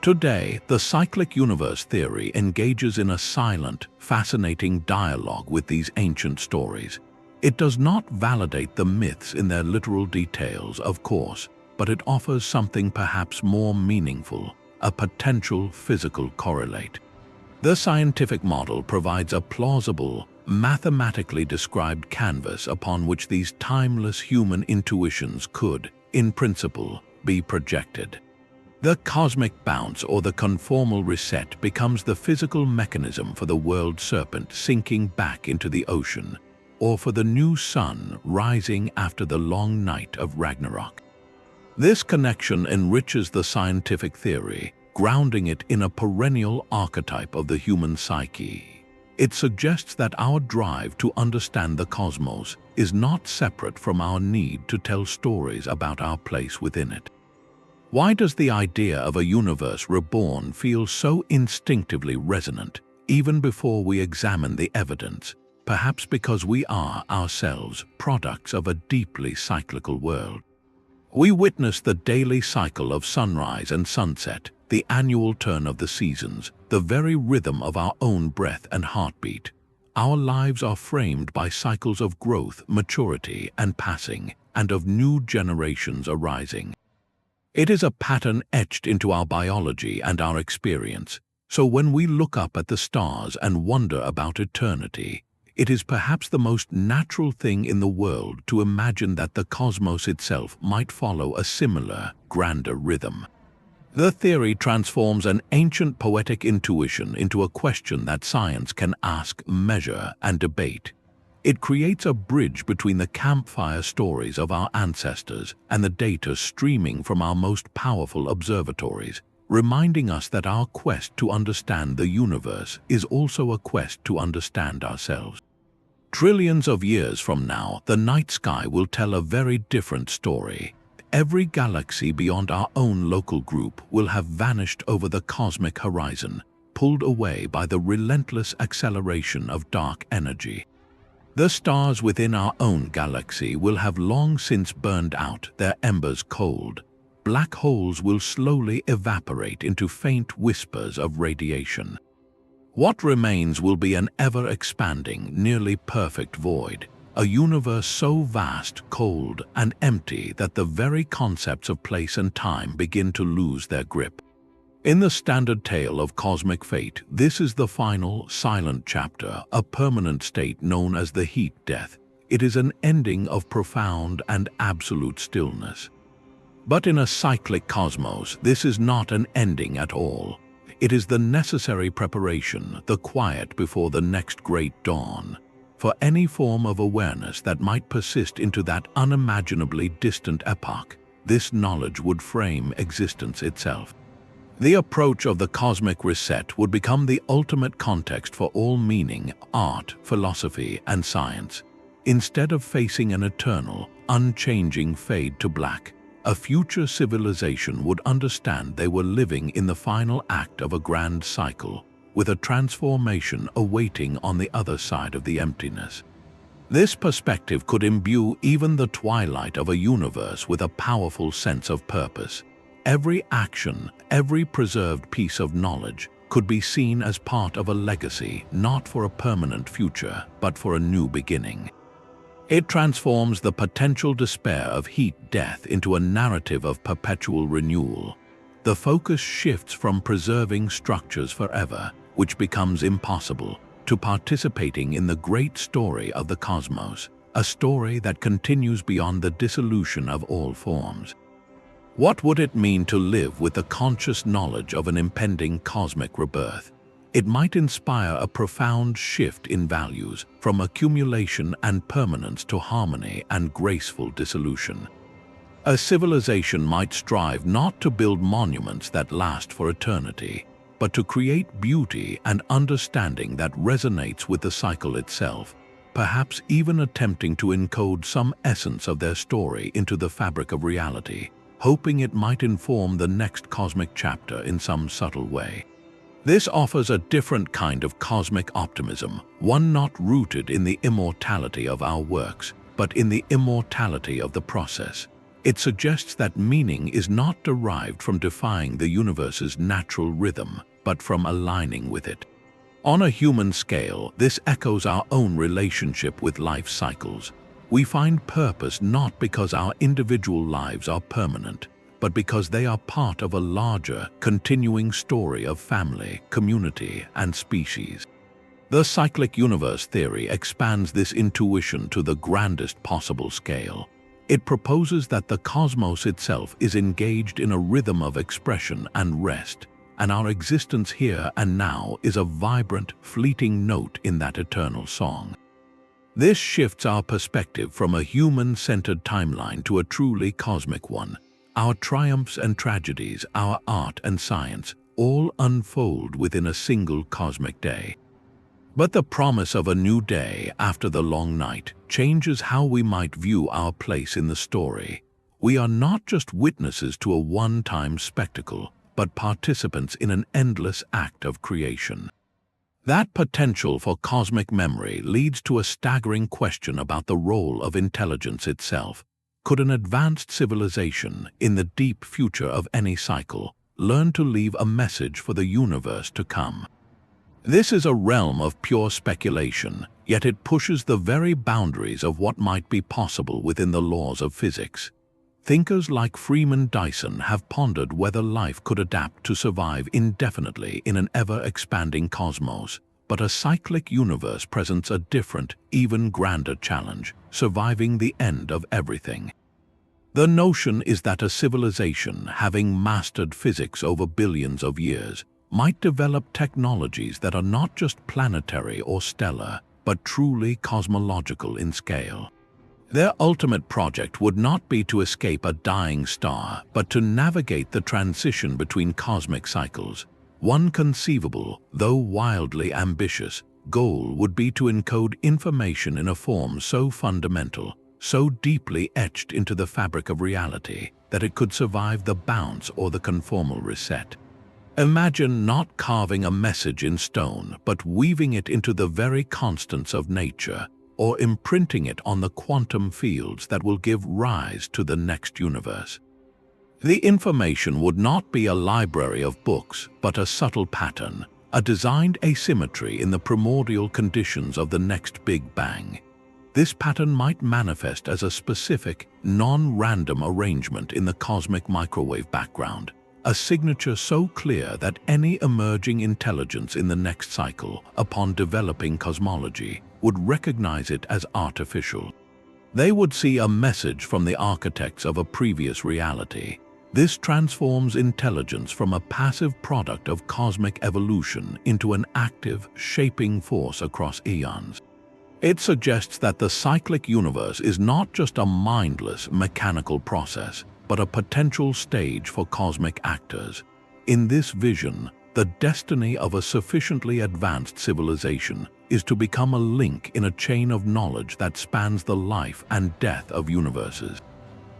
Today, the cyclic universe theory engages in a silent, fascinating dialogue with these ancient stories. It does not validate the myths in their literal details, of course, but it offers something perhaps more meaningful, a potential physical correlate. The scientific model provides a plausible, mathematically described canvas upon which these timeless human intuitions could, in principle, be projected. The cosmic bounce or the conformal reset becomes the physical mechanism for the world serpent sinking back into the ocean, or for the new sun rising after the long night of Ragnarok. This connection enriches the scientific theory, grounding it in a perennial archetype of the human psyche. It suggests that our drive to understand the cosmos is not separate from our need to tell stories about our place within it. Why does the idea of a universe reborn feel so instinctively resonant, even before we examine the evidence? Perhaps because we are ourselves products of a deeply cyclical world. We witness the daily cycle of sunrise and sunset, the annual turn of the seasons, the very rhythm of our own breath and heartbeat. Our lives are framed by cycles of growth, maturity, and passing, and of new generations arising. It is a pattern etched into our biology and our experience, so when we look up at the stars and wonder about eternity, it is perhaps the most natural thing in the world to imagine that the cosmos itself might follow a similar, grander rhythm. The theory transforms an ancient poetic intuition into a question that science can ask, measure, and debate. It creates a bridge between the campfire stories of our ancestors and the data streaming from our most powerful observatories, reminding us that our quest to understand the universe is also a quest to understand ourselves. Trillions of years from now, the night sky will tell a very different story. Every galaxy beyond our own local group will have vanished over the cosmic horizon, pulled away by the relentless acceleration of dark energy. The stars within our own galaxy will have long since burned out, their embers cold. Black holes will slowly evaporate into faint whispers of radiation. What remains will be an ever-expanding, nearly perfect void, a universe so vast, cold, and empty that the very concepts of place and time begin to lose their grip. In the standard tale of cosmic fate, this is the final, silent chapter, a permanent state known as the heat death. It is an ending of profound and absolute stillness. But in a cyclic cosmos, this is not an ending at all. It is the necessary preparation, the quiet before the next great dawn. For any form of awareness that might persist into that unimaginably distant epoch, this knowledge would frame existence itself. The approach of the cosmic reset would become the ultimate context for all meaning, art, philosophy, and science. Instead of facing an eternal, unchanging fade to black, a future civilization would understand they were living in the final act of a grand cycle, with a transformation awaiting on the other side of the emptiness. This perspective could imbue even the twilight of a universe with a powerful sense of purpose. Every action, every preserved piece of knowledge could be seen as part of a legacy, not for a permanent future, but for a new beginning. It transforms the potential despair of heat death into a narrative of perpetual renewal. The focus shifts from preserving structures forever, which becomes impossible, to participating in the great story of the cosmos, a story that continues beyond the dissolution of all forms. What would it mean to live with the conscious knowledge of an impending cosmic rebirth? It might inspire a profound shift in values, from accumulation and permanence to harmony and graceful dissolution. A civilization might strive not to build monuments that last for eternity, but to create beauty and understanding that resonates with the cycle itself, perhaps even attempting to encode some essence of their story into the fabric of reality, hoping it might inform the next cosmic chapter in some subtle way. This offers a different kind of cosmic optimism, one not rooted in the immortality of our works, but in the immortality of the process. It suggests that meaning is not derived from defying the universe's natural rhythm, but from aligning with it. On a human scale, this echoes our own relationship with life cycles. We find purpose not because our individual lives are permanent, but because they are part of a larger, continuing story of family, community, and species. The cyclic universe theory expands this intuition to the grandest possible scale. It proposes that the cosmos itself is engaged in a rhythm of expression and rest, and our existence here and now is a vibrant, fleeting note in that eternal song. This shifts our perspective from a human-centered timeline to a truly cosmic one. Our triumphs and tragedies, our art and science, all unfold within a single cosmic day. But the promise of a new day after the long night changes how we might view our place in the story. We are not just witnesses to a one-time spectacle, but participants in an endless act of creation. That potential for cosmic memory leads to a staggering question about the role of intelligence itself. Could an advanced civilization, in the deep future of any cycle, learn to leave a message for the universe to come? This is a realm of pure speculation, yet it pushes the very boundaries of what might be possible within the laws of physics. Thinkers like Freeman Dyson have pondered whether life could adapt to survive indefinitely in an ever-expanding cosmos, but a cyclic universe presents a different, even grander challenge: surviving the end of everything. The notion is that a civilization, having mastered physics over billions of years, might develop technologies that are not just planetary or stellar, but truly cosmological in scale. Their ultimate project would not be to escape a dying star, but to navigate the transition between cosmic cycles. One conceivable, though wildly ambitious, goal would be to encode information in a form so fundamental, so deeply etched into the fabric of reality, that it could survive the bounce or the conformal reset. Imagine not carving a message in stone, but weaving it into the very constants of nature, or imprinting it on the quantum fields that will give rise to the next universe. The information would not be a library of books, but a subtle pattern, a designed asymmetry in the primordial conditions of the next Big Bang. This pattern might manifest as a specific, non-random arrangement in the cosmic microwave background, a signature so clear that any emerging intelligence in the next cycle, upon developing cosmology, would recognize it as artificial. They would see a message from the architects of a previous reality. This transforms intelligence from a passive product of cosmic evolution into an active, shaping force across eons. It suggests that the cyclic universe is not just a mindless, mechanical process, but a potential stage for cosmic actors. In this vision, the destiny of a sufficiently advanced civilization is to become a link in a chain of knowledge that spans the life and death of universes.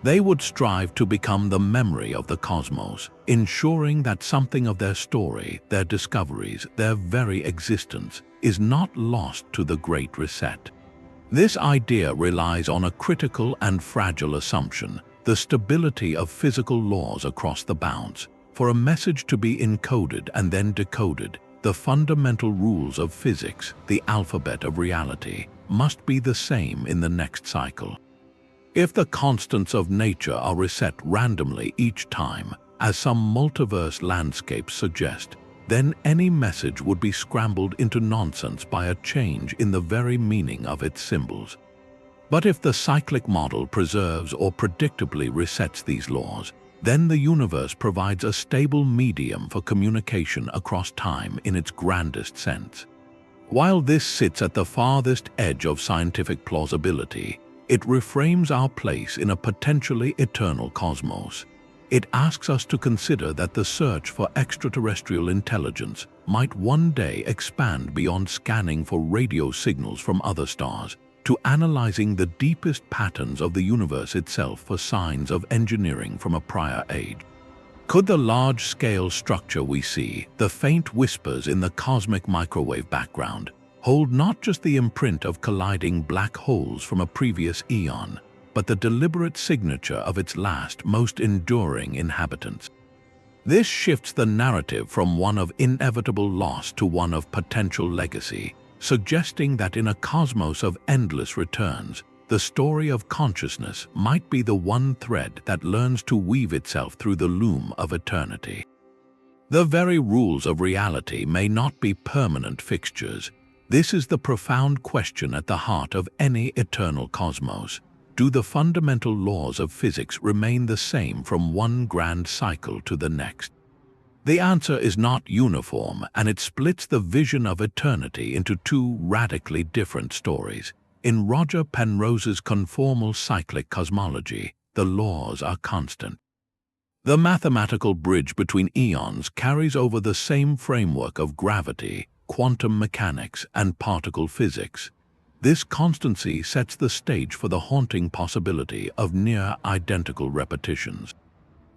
They would strive to become the memory of the cosmos, ensuring that something of their story, their discoveries, their very existence, is not lost to the Great Reset. This idea relies on a critical and fragile assumption. the stability of physical laws across the bounds. For a message to be encoded and then decoded, the fundamental rules of physics, the alphabet of reality, must be the same in the next cycle. If the constants of nature are reset randomly each time, as some multiverse landscapes suggest, then any message would be scrambled into nonsense by a change in the very meaning of its symbols. But if the cyclic model preserves or predictably resets these laws, then the universe provides a stable medium for communication across time in its grandest sense. While this sits at the farthest edge of scientific plausibility, it reframes our place in a potentially eternal cosmos. It asks us to consider that the search for extraterrestrial intelligence might one day expand beyond scanning for radio signals from other stars to analyzing the deepest patterns of the universe itself for signs of engineering from a prior age. Could the large-scale structure we see, the faint whispers in the cosmic microwave background, hold not just the imprint of colliding black holes from a previous eon, but the deliberate signature of its last, most enduring inhabitants? This shifts the narrative from one of inevitable loss to one of potential legacy, suggesting that in a cosmos of endless returns, the story of consciousness might be the one thread that learns to weave itself through the loom of eternity. The very rules of reality may not be permanent fixtures. This is the profound question at the heart of any eternal cosmos. Do the fundamental laws of physics remain the same from one grand cycle to the next? The answer is not uniform, and it splits the vision of eternity into two radically different stories. In Roger Penrose's conformal cyclic cosmology, the laws are constant. The mathematical bridge between eons carries over the same framework of gravity, quantum mechanics, and particle physics. This constancy sets the stage for the haunting possibility of near-identical repetitions.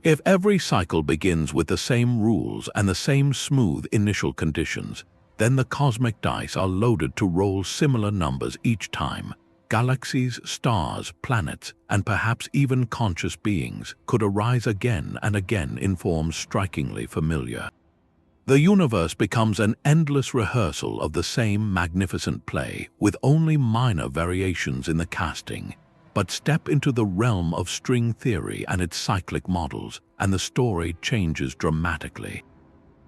If every cycle begins with the same rules and the same smooth initial conditions, then the cosmic dice are loaded to roll similar numbers each time. Galaxies, stars, planets, and perhaps even conscious beings could arise again and again in forms strikingly familiar. The universe becomes an endless rehearsal of the same magnificent play, with only minor variations in the casting. But step into the realm of string theory and its cyclic models, and the story changes dramatically.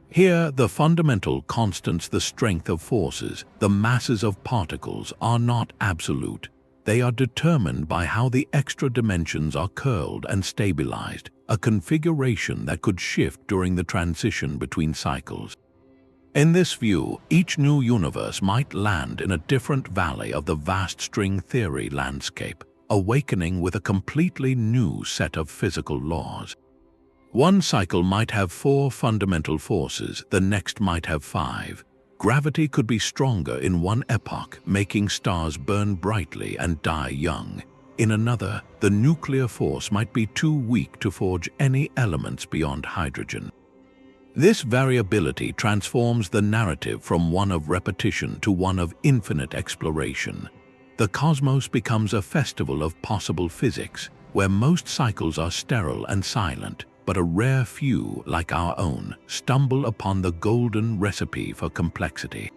Here, the fundamental constants, the strength of forces, the masses of particles, are not absolute. They are determined by how the extra dimensions are curled and stabilized, a configuration that could shift during the transition between cycles. In this view, each new universe might land in a different valley of the vast string theory landscape, awakening with a completely new set of physical laws. One cycle might have 4 fundamental forces, the next might have 5. Gravity could be stronger in one epoch, making stars burn brightly and die young. In another, the nuclear force might be too weak to forge any elements beyond hydrogen. This variability transforms the narrative from one of repetition to one of infinite exploration. The cosmos becomes a festival of possible physics, where most cycles are sterile and silent, but a rare few, like our own, stumble upon the golden recipe for complexity.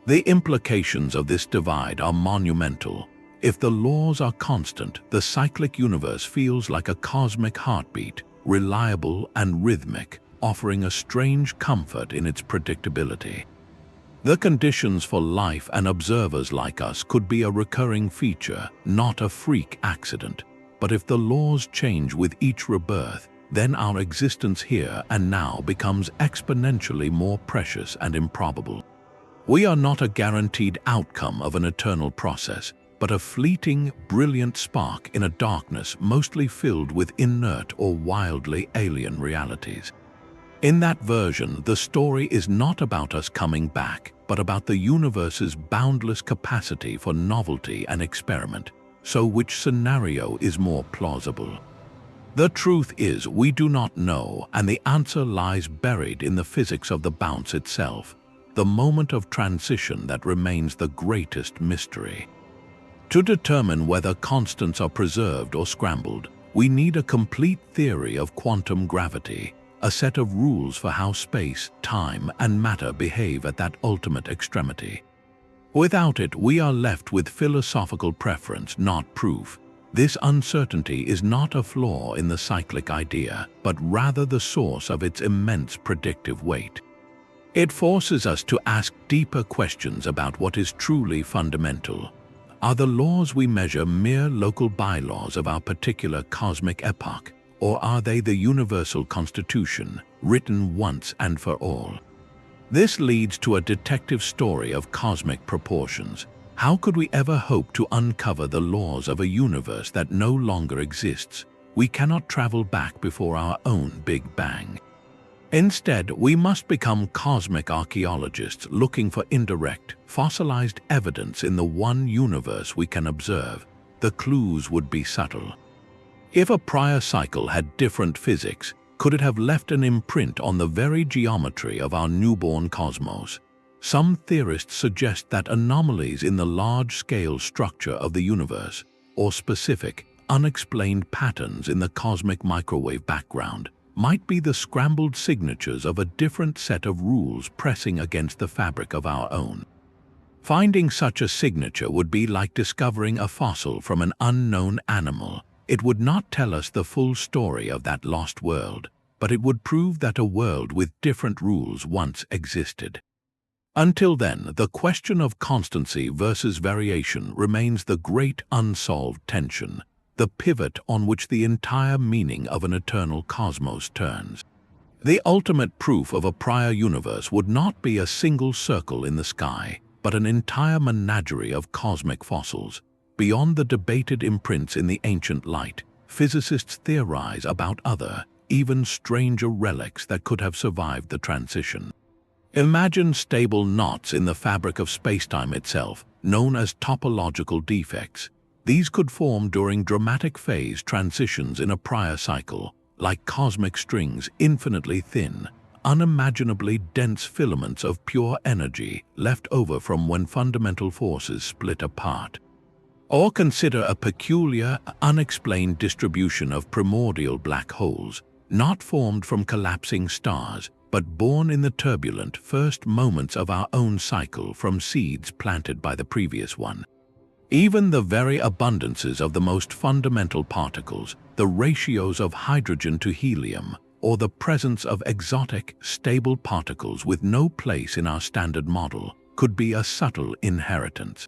The implications of this divide are monumental. If the laws are constant, the cyclic universe feels like a cosmic heartbeat, reliable and rhythmic, offering a strange comfort in its predictability. The conditions for life and observers like us could be a recurring feature, not a freak accident. But if the laws change with each rebirth, then our existence here and now becomes exponentially more precious and improbable. We are not a guaranteed outcome of an eternal process, but a fleeting, brilliant spark in a darkness mostly filled with inert or wildly alien realities. In that version, the story is not about us coming back, but about the universe's boundless capacity for novelty and experiment. So which scenario is more plausible? The truth is, we do not know, and the answer lies buried in the physics of the bounce itself, the moment of transition that remains the greatest mystery. To determine whether constants are preserved or scrambled, we need a complete theory of quantum gravity, a set of rules for how space, time, and matter behave at that ultimate extremity. Without it, we are left with philosophical preference, not proof. This uncertainty is not a flaw in the cyclic idea, but rather the source of its immense predictive weight. It forces us to ask deeper questions about what is truly fundamental. Are the laws we measure mere local bylaws of our particular cosmic epoch, or are they the universal constitution, written once and for all? This leads to a detective story of cosmic proportions. How could we ever hope to uncover the laws of a universe that no longer exists? We cannot travel back before our own Big Bang. Instead, we must become cosmic archaeologists looking for indirect, fossilized evidence in the one universe we can observe. The clues would be subtle. If a prior cycle had different physics, could it have left an imprint on the very geometry of our newborn cosmos? Some theorists suggest that anomalies in the large-scale structure of the universe, or specific, unexplained patterns in the cosmic microwave background, might be the scrambled signatures of a different set of rules pressing against the fabric of our own. Finding such a signature would be like discovering a fossil from an unknown animal. It would not tell us the full story of that lost world, but it would prove that a world with different rules once existed. Until then, the question of constancy versus variation remains the great unsolved tension, the pivot on which the entire meaning of an eternal cosmos turns. The ultimate proof of a prior universe would not be a single circle in the sky, but an entire menagerie of cosmic fossils. Beyond the debated imprints in the ancient light, physicists theorize about other, even stranger relics that could have survived the transition. Imagine stable knots in the fabric of spacetime itself, known as topological defects. These could form during dramatic phase transitions in a prior cycle, like cosmic strings, infinitely thin, unimaginably dense filaments of pure energy left over from when fundamental forces split apart. Or consider a peculiar, unexplained distribution of primordial black holes, not formed from collapsing stars, but born in the turbulent first moments of our own cycle from seeds planted by the previous one. Even the very abundances of the most fundamental particles, the ratios of hydrogen to helium, or the presence of exotic, stable particles with no place in our standard model, could be a subtle inheritance.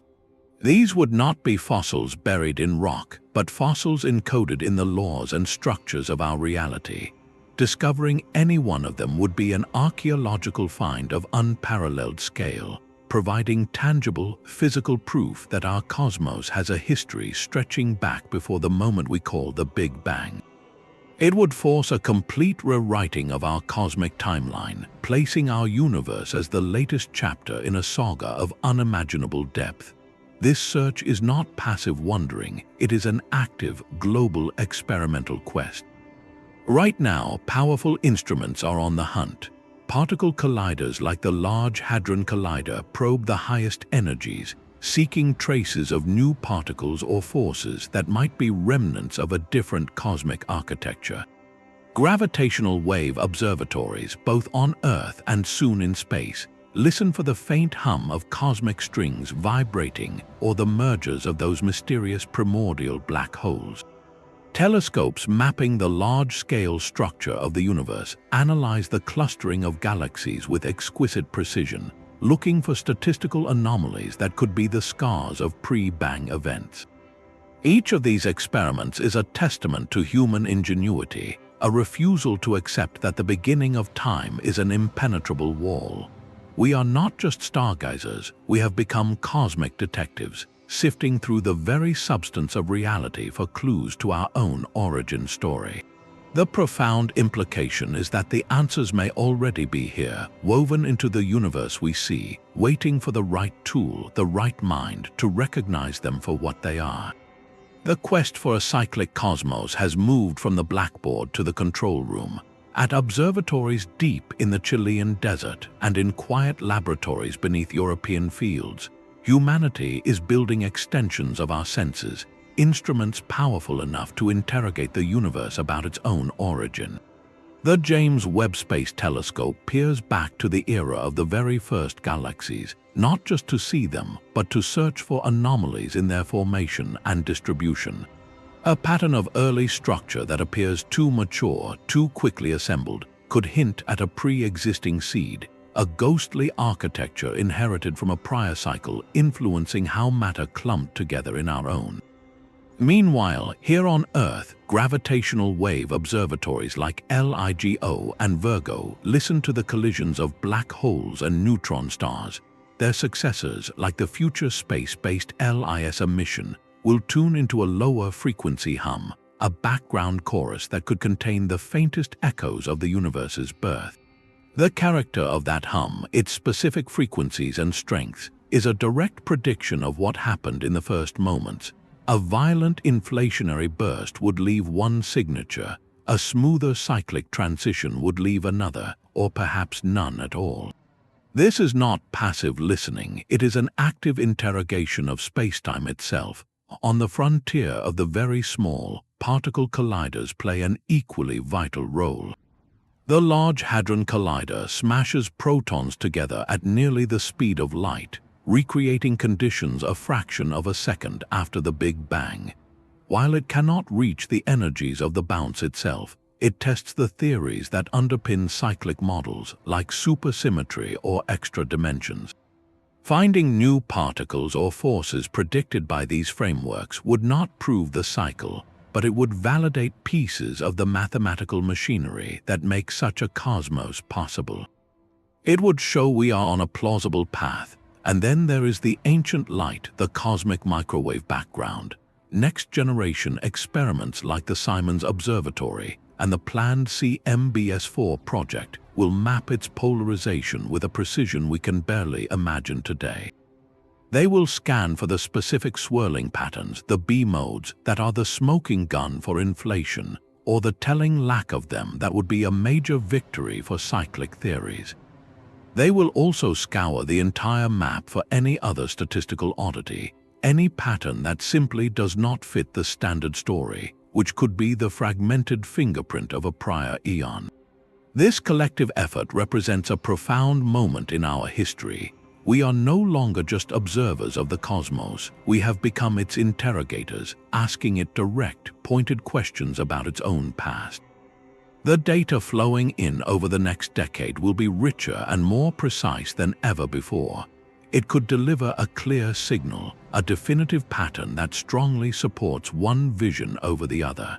These would not be fossils buried in rock, but fossils encoded in the laws and structures of our reality. Discovering any one of them would be an archaeological find of unparalleled scale, providing tangible, physical proof that our cosmos has a history stretching back before the moment we call the Big Bang. It would force a complete rewriting of our cosmic timeline, placing our universe as the latest chapter in a saga of unimaginable depth. This search is not passive wondering, it is an active, global experimental quest. Right now, powerful instruments are on the hunt. Particle colliders like the Large Hadron Collider probe the highest energies, seeking traces of new particles or forces that might be remnants of a different cosmic architecture. Gravitational wave observatories, both on Earth and soon in space, listen for the faint hum of cosmic strings vibrating or the mergers of those mysterious primordial black holes. Telescopes mapping the large-scale structure of the universe analyze the clustering of galaxies with exquisite precision, looking for statistical anomalies that could be the scars of pre-bang events. Each of these experiments is a testament to human ingenuity, a refusal to accept that the beginning of time is an impenetrable wall. We are not just stargazers, we have become cosmic detectives, sifting through the very substance of reality for clues to our own origin story. The profound implication is that the answers may already be here, woven into the universe we see, waiting for the right tool, the right mind, to recognize them for what they are. The quest for a cyclic cosmos has moved from the blackboard to the control room, at observatories deep in the Chilean desert and in quiet laboratories beneath European fields. Humanity is building extensions of our senses, instruments powerful enough to interrogate the universe about its own origin. The James Webb Space Telescope peers back to the era of the very first galaxies, not just to see them, but to search for anomalies in their formation and distribution. A pattern of early structure that appears too mature, too quickly assembled, could hint at a pre-existing seed, a ghostly architecture inherited from a prior cycle influencing how matter clumped together in our own. Meanwhile, here on Earth, gravitational wave observatories like LIGO and Virgo listen to the collisions of black holes and neutron stars. Their successors, like the future space-based LISA mission, will tune into a lower frequency hum, a background chorus that could contain the faintest echoes of the universe's birth. The character of that hum, its specific frequencies and strengths, is a direct prediction of what happened in the first moments. A violent inflationary burst would leave one signature, a smoother cyclic transition would leave another, or perhaps none at all. This is not passive listening, it is an active interrogation of spacetime itself. On the frontier of the very small, particle colliders play an equally vital role. The Large Hadron Collider smashes protons together at nearly the speed of light, recreating conditions a fraction of a second after the Big Bang. While it cannot reach the energies of the bounce itself, it tests the theories that underpin cyclic models like supersymmetry or extra dimensions. Finding new particles or forces predicted by these frameworks would not prove the cycle, but it would validate pieces of the mathematical machinery that make such a cosmos possible. It would show we are on a plausible path. And then there is the ancient light, the cosmic microwave background. Next-generation experiments like the Simons Observatory and the planned CMBS-4 project will map its polarization with a precision we can barely imagine today. They will scan for the specific swirling patterns, the B-modes, that are the smoking gun for inflation, or the telling lack of them that would be a major victory for cyclic theories. They will also scour the entire map for any other statistical oddity, any pattern that simply does not fit the standard story, which could be the fragmented fingerprint of a prior eon. This collective effort represents a profound moment in our history. We are no longer just observers of the cosmos, we have become its interrogators, asking it direct, pointed questions about its own past. The data flowing in over the next decade will be richer and more precise than ever before. It could deliver a clear signal, a definitive pattern that strongly supports one vision over the other.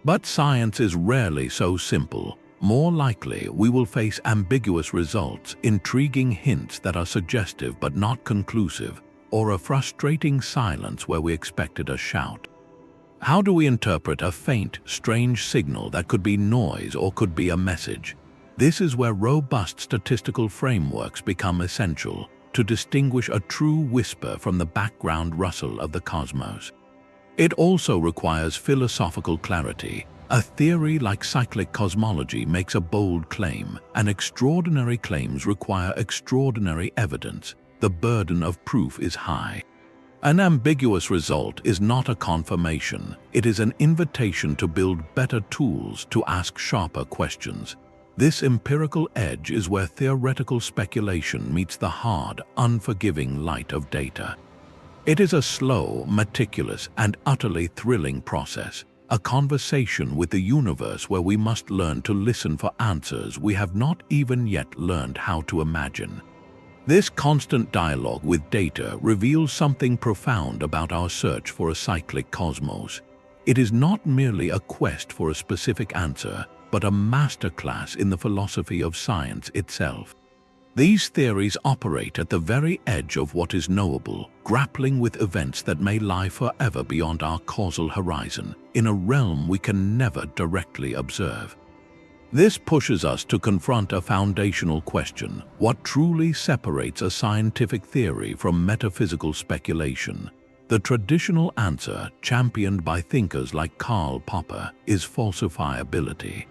But science is rarely so simple. More likely, we will face ambiguous results, intriguing hints that are suggestive but not conclusive, or a frustrating silence where we expected a shout. How do we interpret a faint, strange signal that could be noise or could be a message? This is where robust statistical frameworks become essential to distinguish a true whisper from the background rustle of the cosmos. It also requires philosophical clarity. A theory like cyclic cosmology makes a bold claim, and extraordinary claims require extraordinary evidence. The burden of proof is high. An ambiguous result is not a confirmation, it is an invitation to build better tools to ask sharper questions. This empirical edge is where theoretical speculation meets the hard, unforgiving light of data. It is a slow, meticulous, and utterly thrilling process, a conversation with the universe where we must learn to listen for answers we have not even yet learned how to imagine. This constant dialogue with data reveals something profound about our search for a cyclic cosmos. It is not merely a quest for a specific answer, but a masterclass in the philosophy of science itself. These theories operate at the very edge of what is knowable, grappling with events that may lie forever beyond our causal horizon, in a realm we can never directly observe. This pushes us to confront a foundational question: what truly separates a scientific theory from metaphysical speculation? The traditional answer, championed by thinkers like Karl Popper, is falsifiability.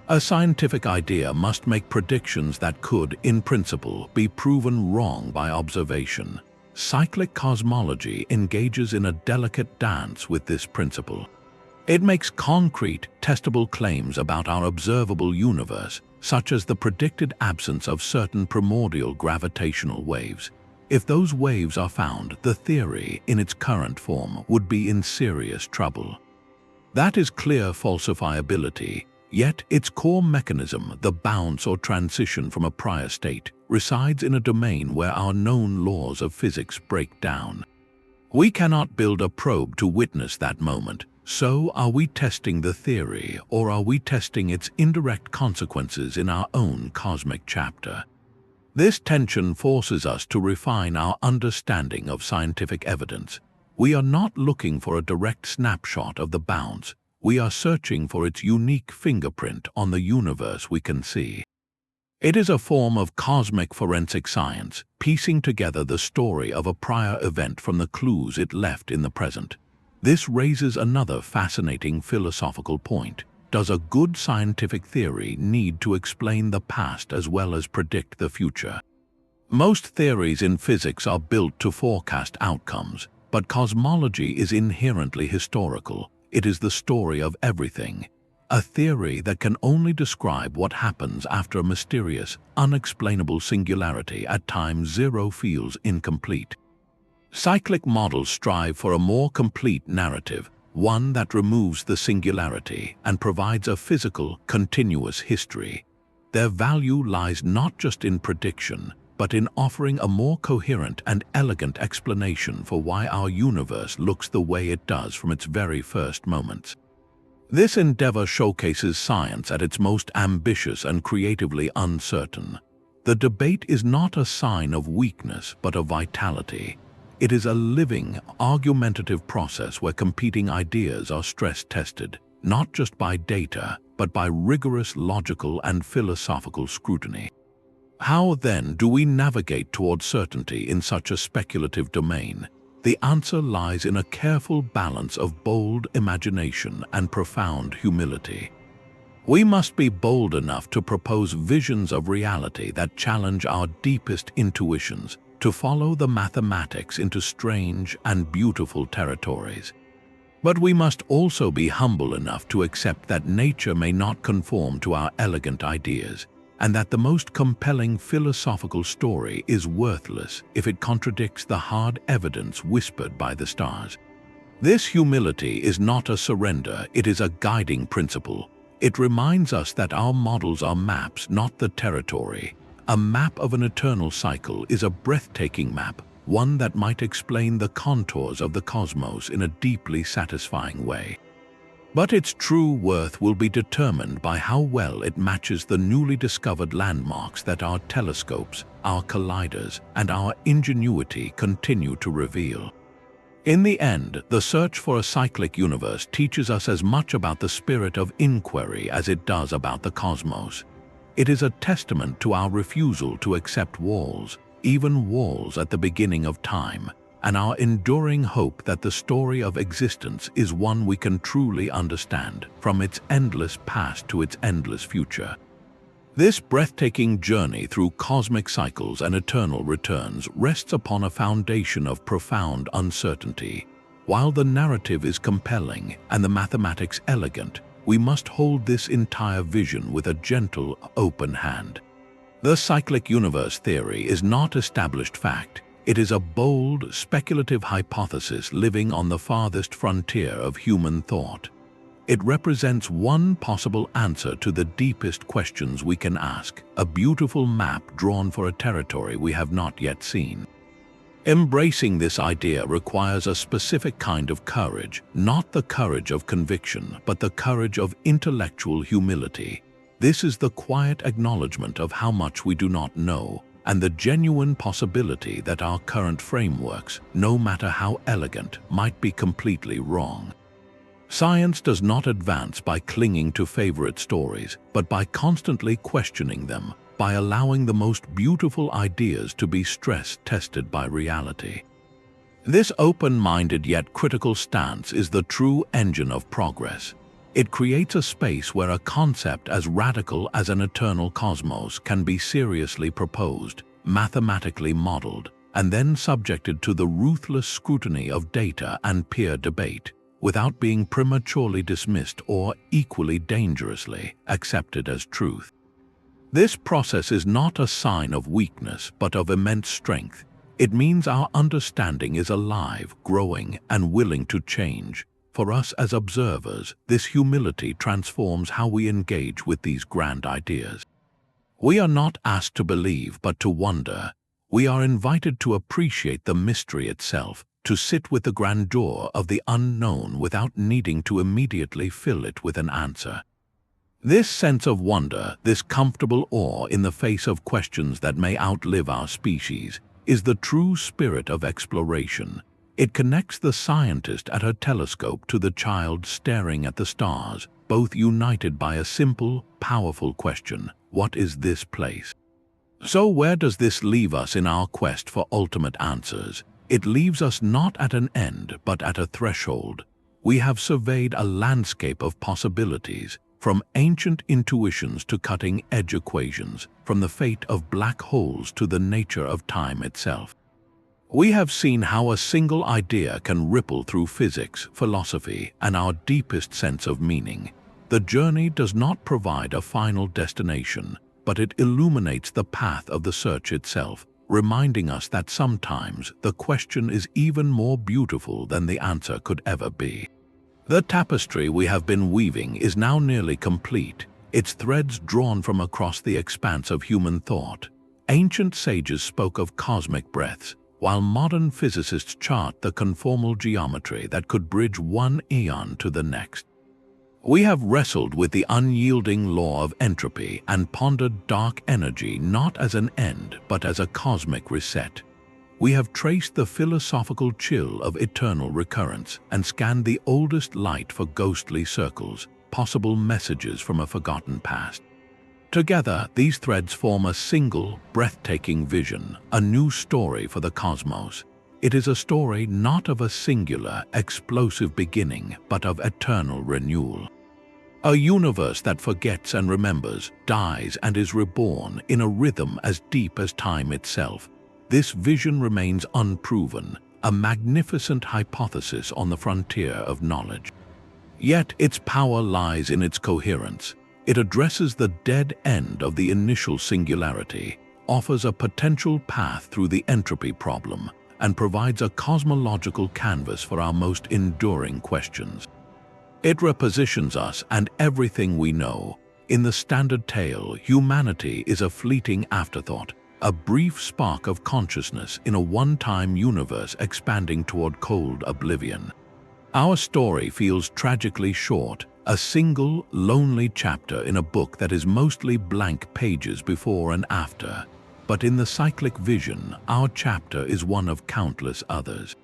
A scientific idea must make predictions that could, in principle, be proven wrong by observation. cyclic cosmology engages in a delicate dance with this principle. It makes concrete, testable claims about our observable universe, such as the predicted absence of certain primordial gravitational waves. If those waves are found, the theory, in its current form, would be in serious trouble. That is clear falsifiability, yet its core mechanism, the bounce or transition from a prior state, resides in a domain where our known laws of physics break down. We cannot build a probe to witness that moment. So, are we testing the theory, or are we testing its indirect consequences in our own cosmic chapter? This tension forces us to refine our understanding of scientific evidence. We are not looking for a direct snapshot of the bounce. We are searching for its unique fingerprint on the universe we can see. It is a form of cosmic forensic science, piecing together the story of a prior event from the clues it left in the present. This raises another fascinating philosophical point. Does a good scientific theory need to explain the past as well as predict the future? Most theories in physics are built to forecast outcomes, but cosmology is inherently historical. It is the story of everything. A theory that can only describe what happens after a mysterious, unexplainable singularity at time zero feels incomplete. Cyclic models strive for a more complete narrative, one that removes the singularity and provides a physical, continuous history. Their value lies not just in prediction, but in offering a more coherent and elegant explanation for why our universe looks the way it does from its very first moments. This endeavor showcases science at its most ambitious and creatively uncertain. The debate is not a sign of weakness, but of vitality. It is a living, argumentative process where competing ideas are stress-tested, not just by data, but by rigorous logical and philosophical scrutiny. How, then, do we navigate toward certainty in such a speculative domain? The answer lies in a careful balance of bold imagination and profound humility. We must be bold enough to propose visions of reality that challenge our deepest intuitions, to follow the mathematics into strange and beautiful territories. But we must also be humble enough to accept that nature may not conform to our elegant ideas, and that the most compelling philosophical story is worthless if it contradicts the hard evidence whispered by the stars. This humility is not a surrender, it is a guiding principle. It reminds us that our models are maps, not the territory. A map of an eternal cycle is a breathtaking map, one that might explain the contours of the cosmos in a deeply satisfying way. But its true worth will be determined by how well it matches the newly discovered landmarks that our telescopes, our colliders, and our ingenuity continue to reveal. In the end, the search for a cyclic universe teaches us as much about the spirit of inquiry as it does about the cosmos. It is a testament to our refusal to accept walls, even walls at the beginning of time, and our enduring hope that the story of existence is one we can truly understand, from its endless past to its endless future. This breathtaking journey through cosmic cycles and eternal returns rests upon a foundation of profound uncertainty. While the narrative is compelling and the mathematics elegant, we must hold this entire vision with a gentle, open hand. The cyclic universe theory is not established fact. It is a bold, speculative hypothesis living on the farthest frontier of human thought. It represents one possible answer to the deepest questions we can ask, a beautiful map drawn for a territory we have not yet seen. Embracing this idea requires a specific kind of courage, not the courage of conviction, but the courage of intellectual humility. This is the quiet acknowledgement of how much we do not know, and the genuine possibility that our current frameworks, no matter how elegant, might be completely wrong. Science does not advance by clinging to favorite stories, but by constantly questioning them, by allowing the most beautiful ideas to be stress-tested by reality. This open-minded yet critical stance is the true engine of progress. It creates a space where a concept as radical as an eternal cosmos can be seriously proposed, mathematically modeled, and then subjected to the ruthless scrutiny of data and peer debate, without being prematurely dismissed or, equally dangerously, accepted as truth. This process is not a sign of weakness, but of immense strength. It means our understanding is alive, growing, and willing to change. For us as observers, this humility transforms how we engage with these grand ideas. We are not asked to believe, but to wonder. We are invited to appreciate the mystery itself, to sit with the grandeur of the unknown without needing to immediately fill it with an answer. This sense of wonder, this comfortable awe in the face of questions that may outlive our species, is the true spirit of exploration. It connects the scientist at her telescope to the child staring at the stars, both united by a simple, powerful question: what is this place? So where does this leave us in our quest for ultimate answers? It leaves us not at an end, but at a threshold. We have surveyed a landscape of possibilities, from ancient intuitions to cutting-edge equations, from the fate of black holes to the nature of time itself. We have seen how a single idea can ripple through physics, philosophy, and our deepest sense of meaning. The journey does not provide a final destination, but it illuminates the path of the search itself, reminding us that sometimes the question is even more beautiful than the answer could ever be. The tapestry we have been weaving is now nearly complete, its threads drawn from across the expanse of human thought. Ancient sages spoke of cosmic breaths, while modern physicists chart the conformal geometry that could bridge one eon to the next. We have wrestled with the unyielding law of entropy and pondered dark energy not as an end but as a cosmic reset. We have traced the philosophical chill of eternal recurrence and scanned the oldest light for ghostly circles, possible messages from a forgotten past. Together, these threads form a single, breathtaking vision, a new story for the cosmos. It is a story not of a singular, explosive beginning, but of eternal renewal. A universe that forgets and remembers, dies and is reborn in a rhythm as deep as time itself. This vision remains unproven, a magnificent hypothesis on the frontier of knowledge. Yet its power lies in its coherence. It addresses the dead end of the initial singularity, offers a potential path through the entropy problem, and provides a cosmological canvas for our most enduring questions. It repositions us and everything we know. In the standard tale, humanity is a fleeting afterthought, a brief spark of consciousness in a one-time universe expanding toward cold oblivion. Our story feels tragically short, a single, lonely chapter in a book that is mostly blank pages before and after. But in the cyclic vision, our chapter is one of countless others.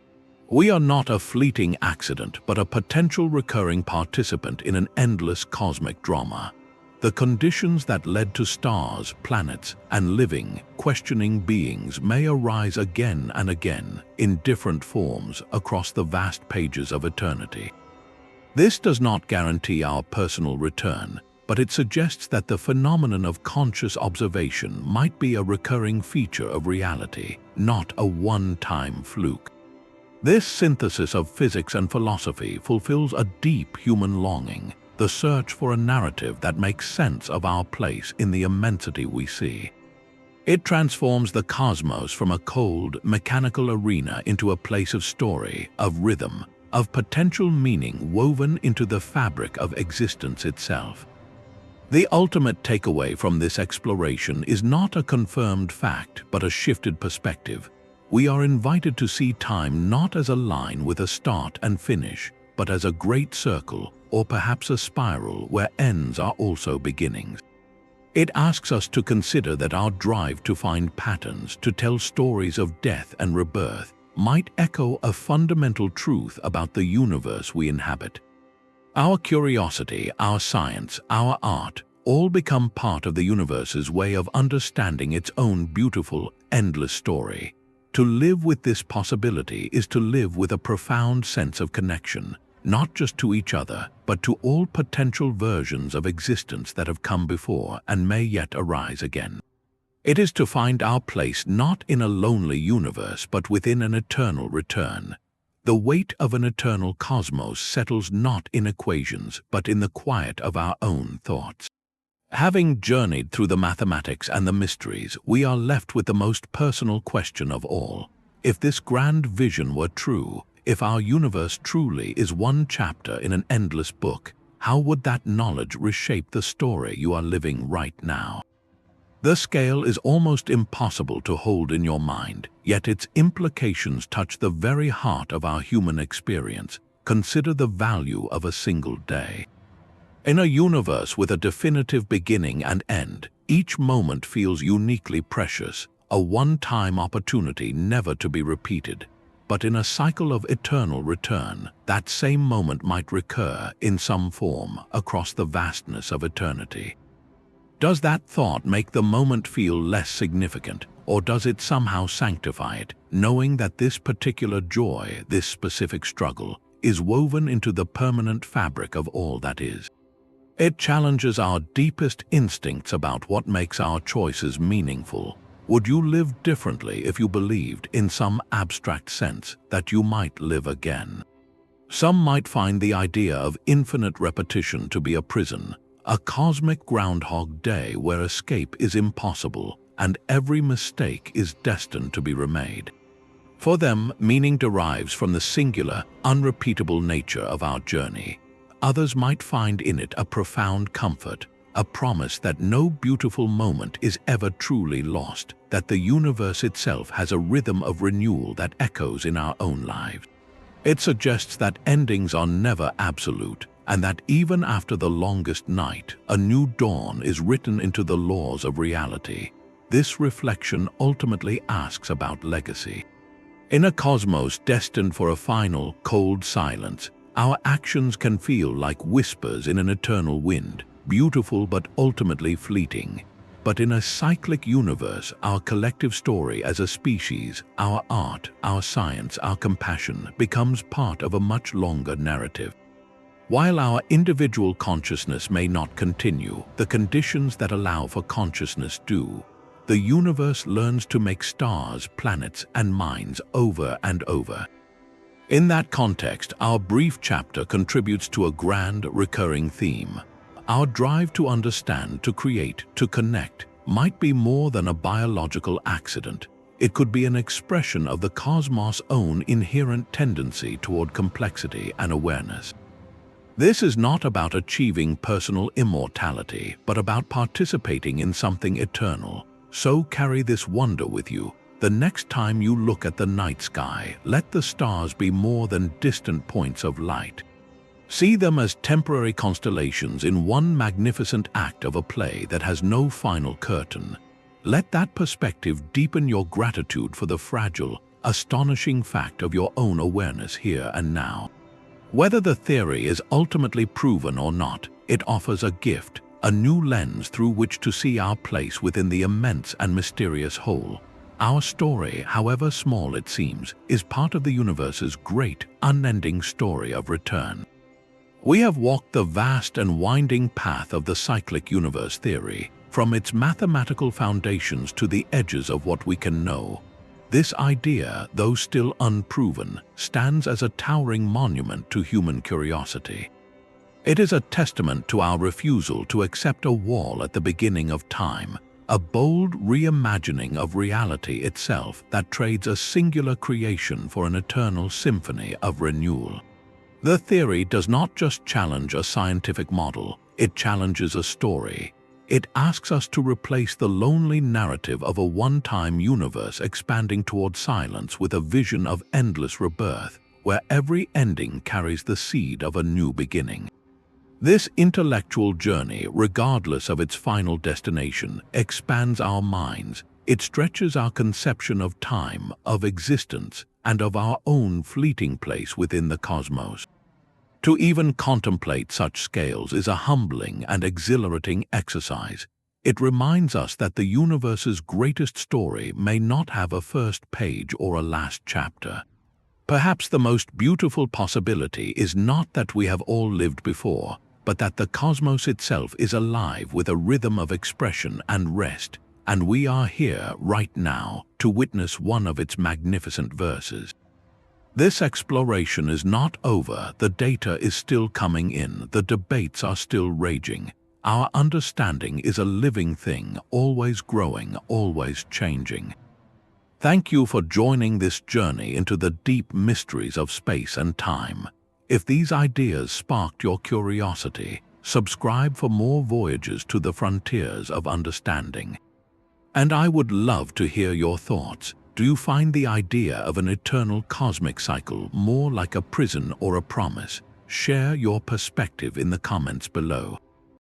We are not a fleeting accident, but a potential recurring participant in an endless cosmic drama. The conditions that led to stars, planets, and living, questioning beings may arise again and again, in different forms, across the vast pages of eternity. This does not guarantee our personal return, but it suggests that the phenomenon of conscious observation might be a recurring feature of reality, not a one-time fluke. This synthesis of physics and philosophy fulfills a deep human longing, the search for a narrative that makes sense of our place in the immensity we see. It transforms the cosmos from a cold, mechanical arena into a place of story, of rhythm, of potential meaning woven into the fabric of existence itself. The ultimate takeaway from this exploration is not a confirmed fact, but a shifted perspective. We are invited to see time not as a line with a start and finish, but as a great circle, or perhaps a spiral where ends are also beginnings. It asks us to consider that our drive to find patterns, to tell stories of death and rebirth, might echo a fundamental truth about the universe we inhabit. Our curiosity, our science, our art, all become part of the universe's way of understanding its own beautiful, endless story. To live with this possibility is to live with a profound sense of connection, not just to each other, but to all potential versions of existence that have come before and may yet arise again. It is to find our place not in a lonely universe but within an eternal return. The weight of an eternal cosmos settles not in equations but in the quiet of our own thoughts. Having journeyed through the mathematics and the mysteries, we are left with the most personal question of all. If this grand vision were true, if our universe truly is one chapter in an endless book, how would that knowledge reshape the story you are living right now? The scale is almost impossible to hold in your mind, yet its implications touch the very heart of our human experience. Consider the value of a single day. In a universe with a definitive beginning and end, each moment feels uniquely precious, a one-time opportunity never to be repeated. But in a cycle of eternal return, that same moment might recur in some form across the vastness of eternity. Does that thought make the moment feel less significant, or does it somehow sanctify it, knowing that this particular joy, this specific struggle, is woven into the permanent fabric of all that is? It challenges our deepest instincts about what makes our choices meaningful. Would you live differently if you believed, in some abstract sense, that you might live again? Some might find the idea of infinite repetition to be a prison, a cosmic Groundhog Day where escape is impossible and every mistake is destined to be remade. For them, meaning derives from the singular, unrepeatable nature of our journey. Others might find in it a profound comfort, a promise that no beautiful moment is ever truly lost, that the universe itself has a rhythm of renewal that echoes in our own lives. It suggests that endings are never absolute, and that even after the longest night, a new dawn is written into the laws of reality. This reflection ultimately asks about legacy. In a cosmos destined for a final, cold silence, our actions can feel like whispers in an eternal wind, beautiful but ultimately fleeting. But in a cyclic universe, our collective story as a species, our art, our science, our compassion, becomes part of a much longer narrative. While our individual consciousness may not continue, the conditions that allow for consciousness do. The universe learns to make stars, planets, and minds over and over. In that context, our brief chapter contributes to a grand, recurring theme. Our drive to understand, to create, to connect, might be more than a biological accident. It could be an expression of the cosmos' own inherent tendency toward complexity and awareness. This is not about achieving personal immortality, but about participating in something eternal. So carry this wonder with you. The next time you look at the night sky, let the stars be more than distant points of light. See them as temporary constellations in one magnificent act of a play that has no final curtain. Let that perspective deepen your gratitude for the fragile, astonishing fact of your own awareness here and now. Whether the theory is ultimately proven or not, it offers a gift, a new lens through which to see our place within the immense and mysterious whole. Our story, however small it seems, is part of the universe's great, unending story of return. We have walked the vast and winding path of the cyclic universe theory, from its mathematical foundations to the edges of what we can know. This idea, though still unproven, stands as a towering monument to human curiosity. It is a testament to our refusal to accept a wall at the beginning of time, a bold reimagining of reality itself that trades a singular creation for an eternal symphony of renewal. The theory does not just challenge a scientific model, it challenges a story. It asks us to replace the lonely narrative of a one-time universe expanding toward silence with a vision of endless rebirth, where every ending carries the seed of a new beginning. This intellectual journey, regardless of its final destination, expands our minds. It stretches our conception of time, of existence, and of our own fleeting place within the cosmos. To even contemplate such scales is a humbling and exhilarating exercise. It reminds us that the universe's greatest story may not have a first page or a last chapter. Perhaps the most beautiful possibility is not that we have all lived before, but that the cosmos itself is alive with a rhythm of expression and rest, and we are here right now to witness one of its magnificent verses. This exploration is not over, the data is still coming in, the debates are still raging. Our understanding is a living thing, always growing, always changing. Thank you for joining this journey into the deep mysteries of space and time. If these ideas sparked your curiosity, subscribe for more voyages to the frontiers of understanding. And I would love to hear your thoughts. Do you find the idea of an eternal cosmic cycle more like a prison or a promise? Share your perspective in the comments below.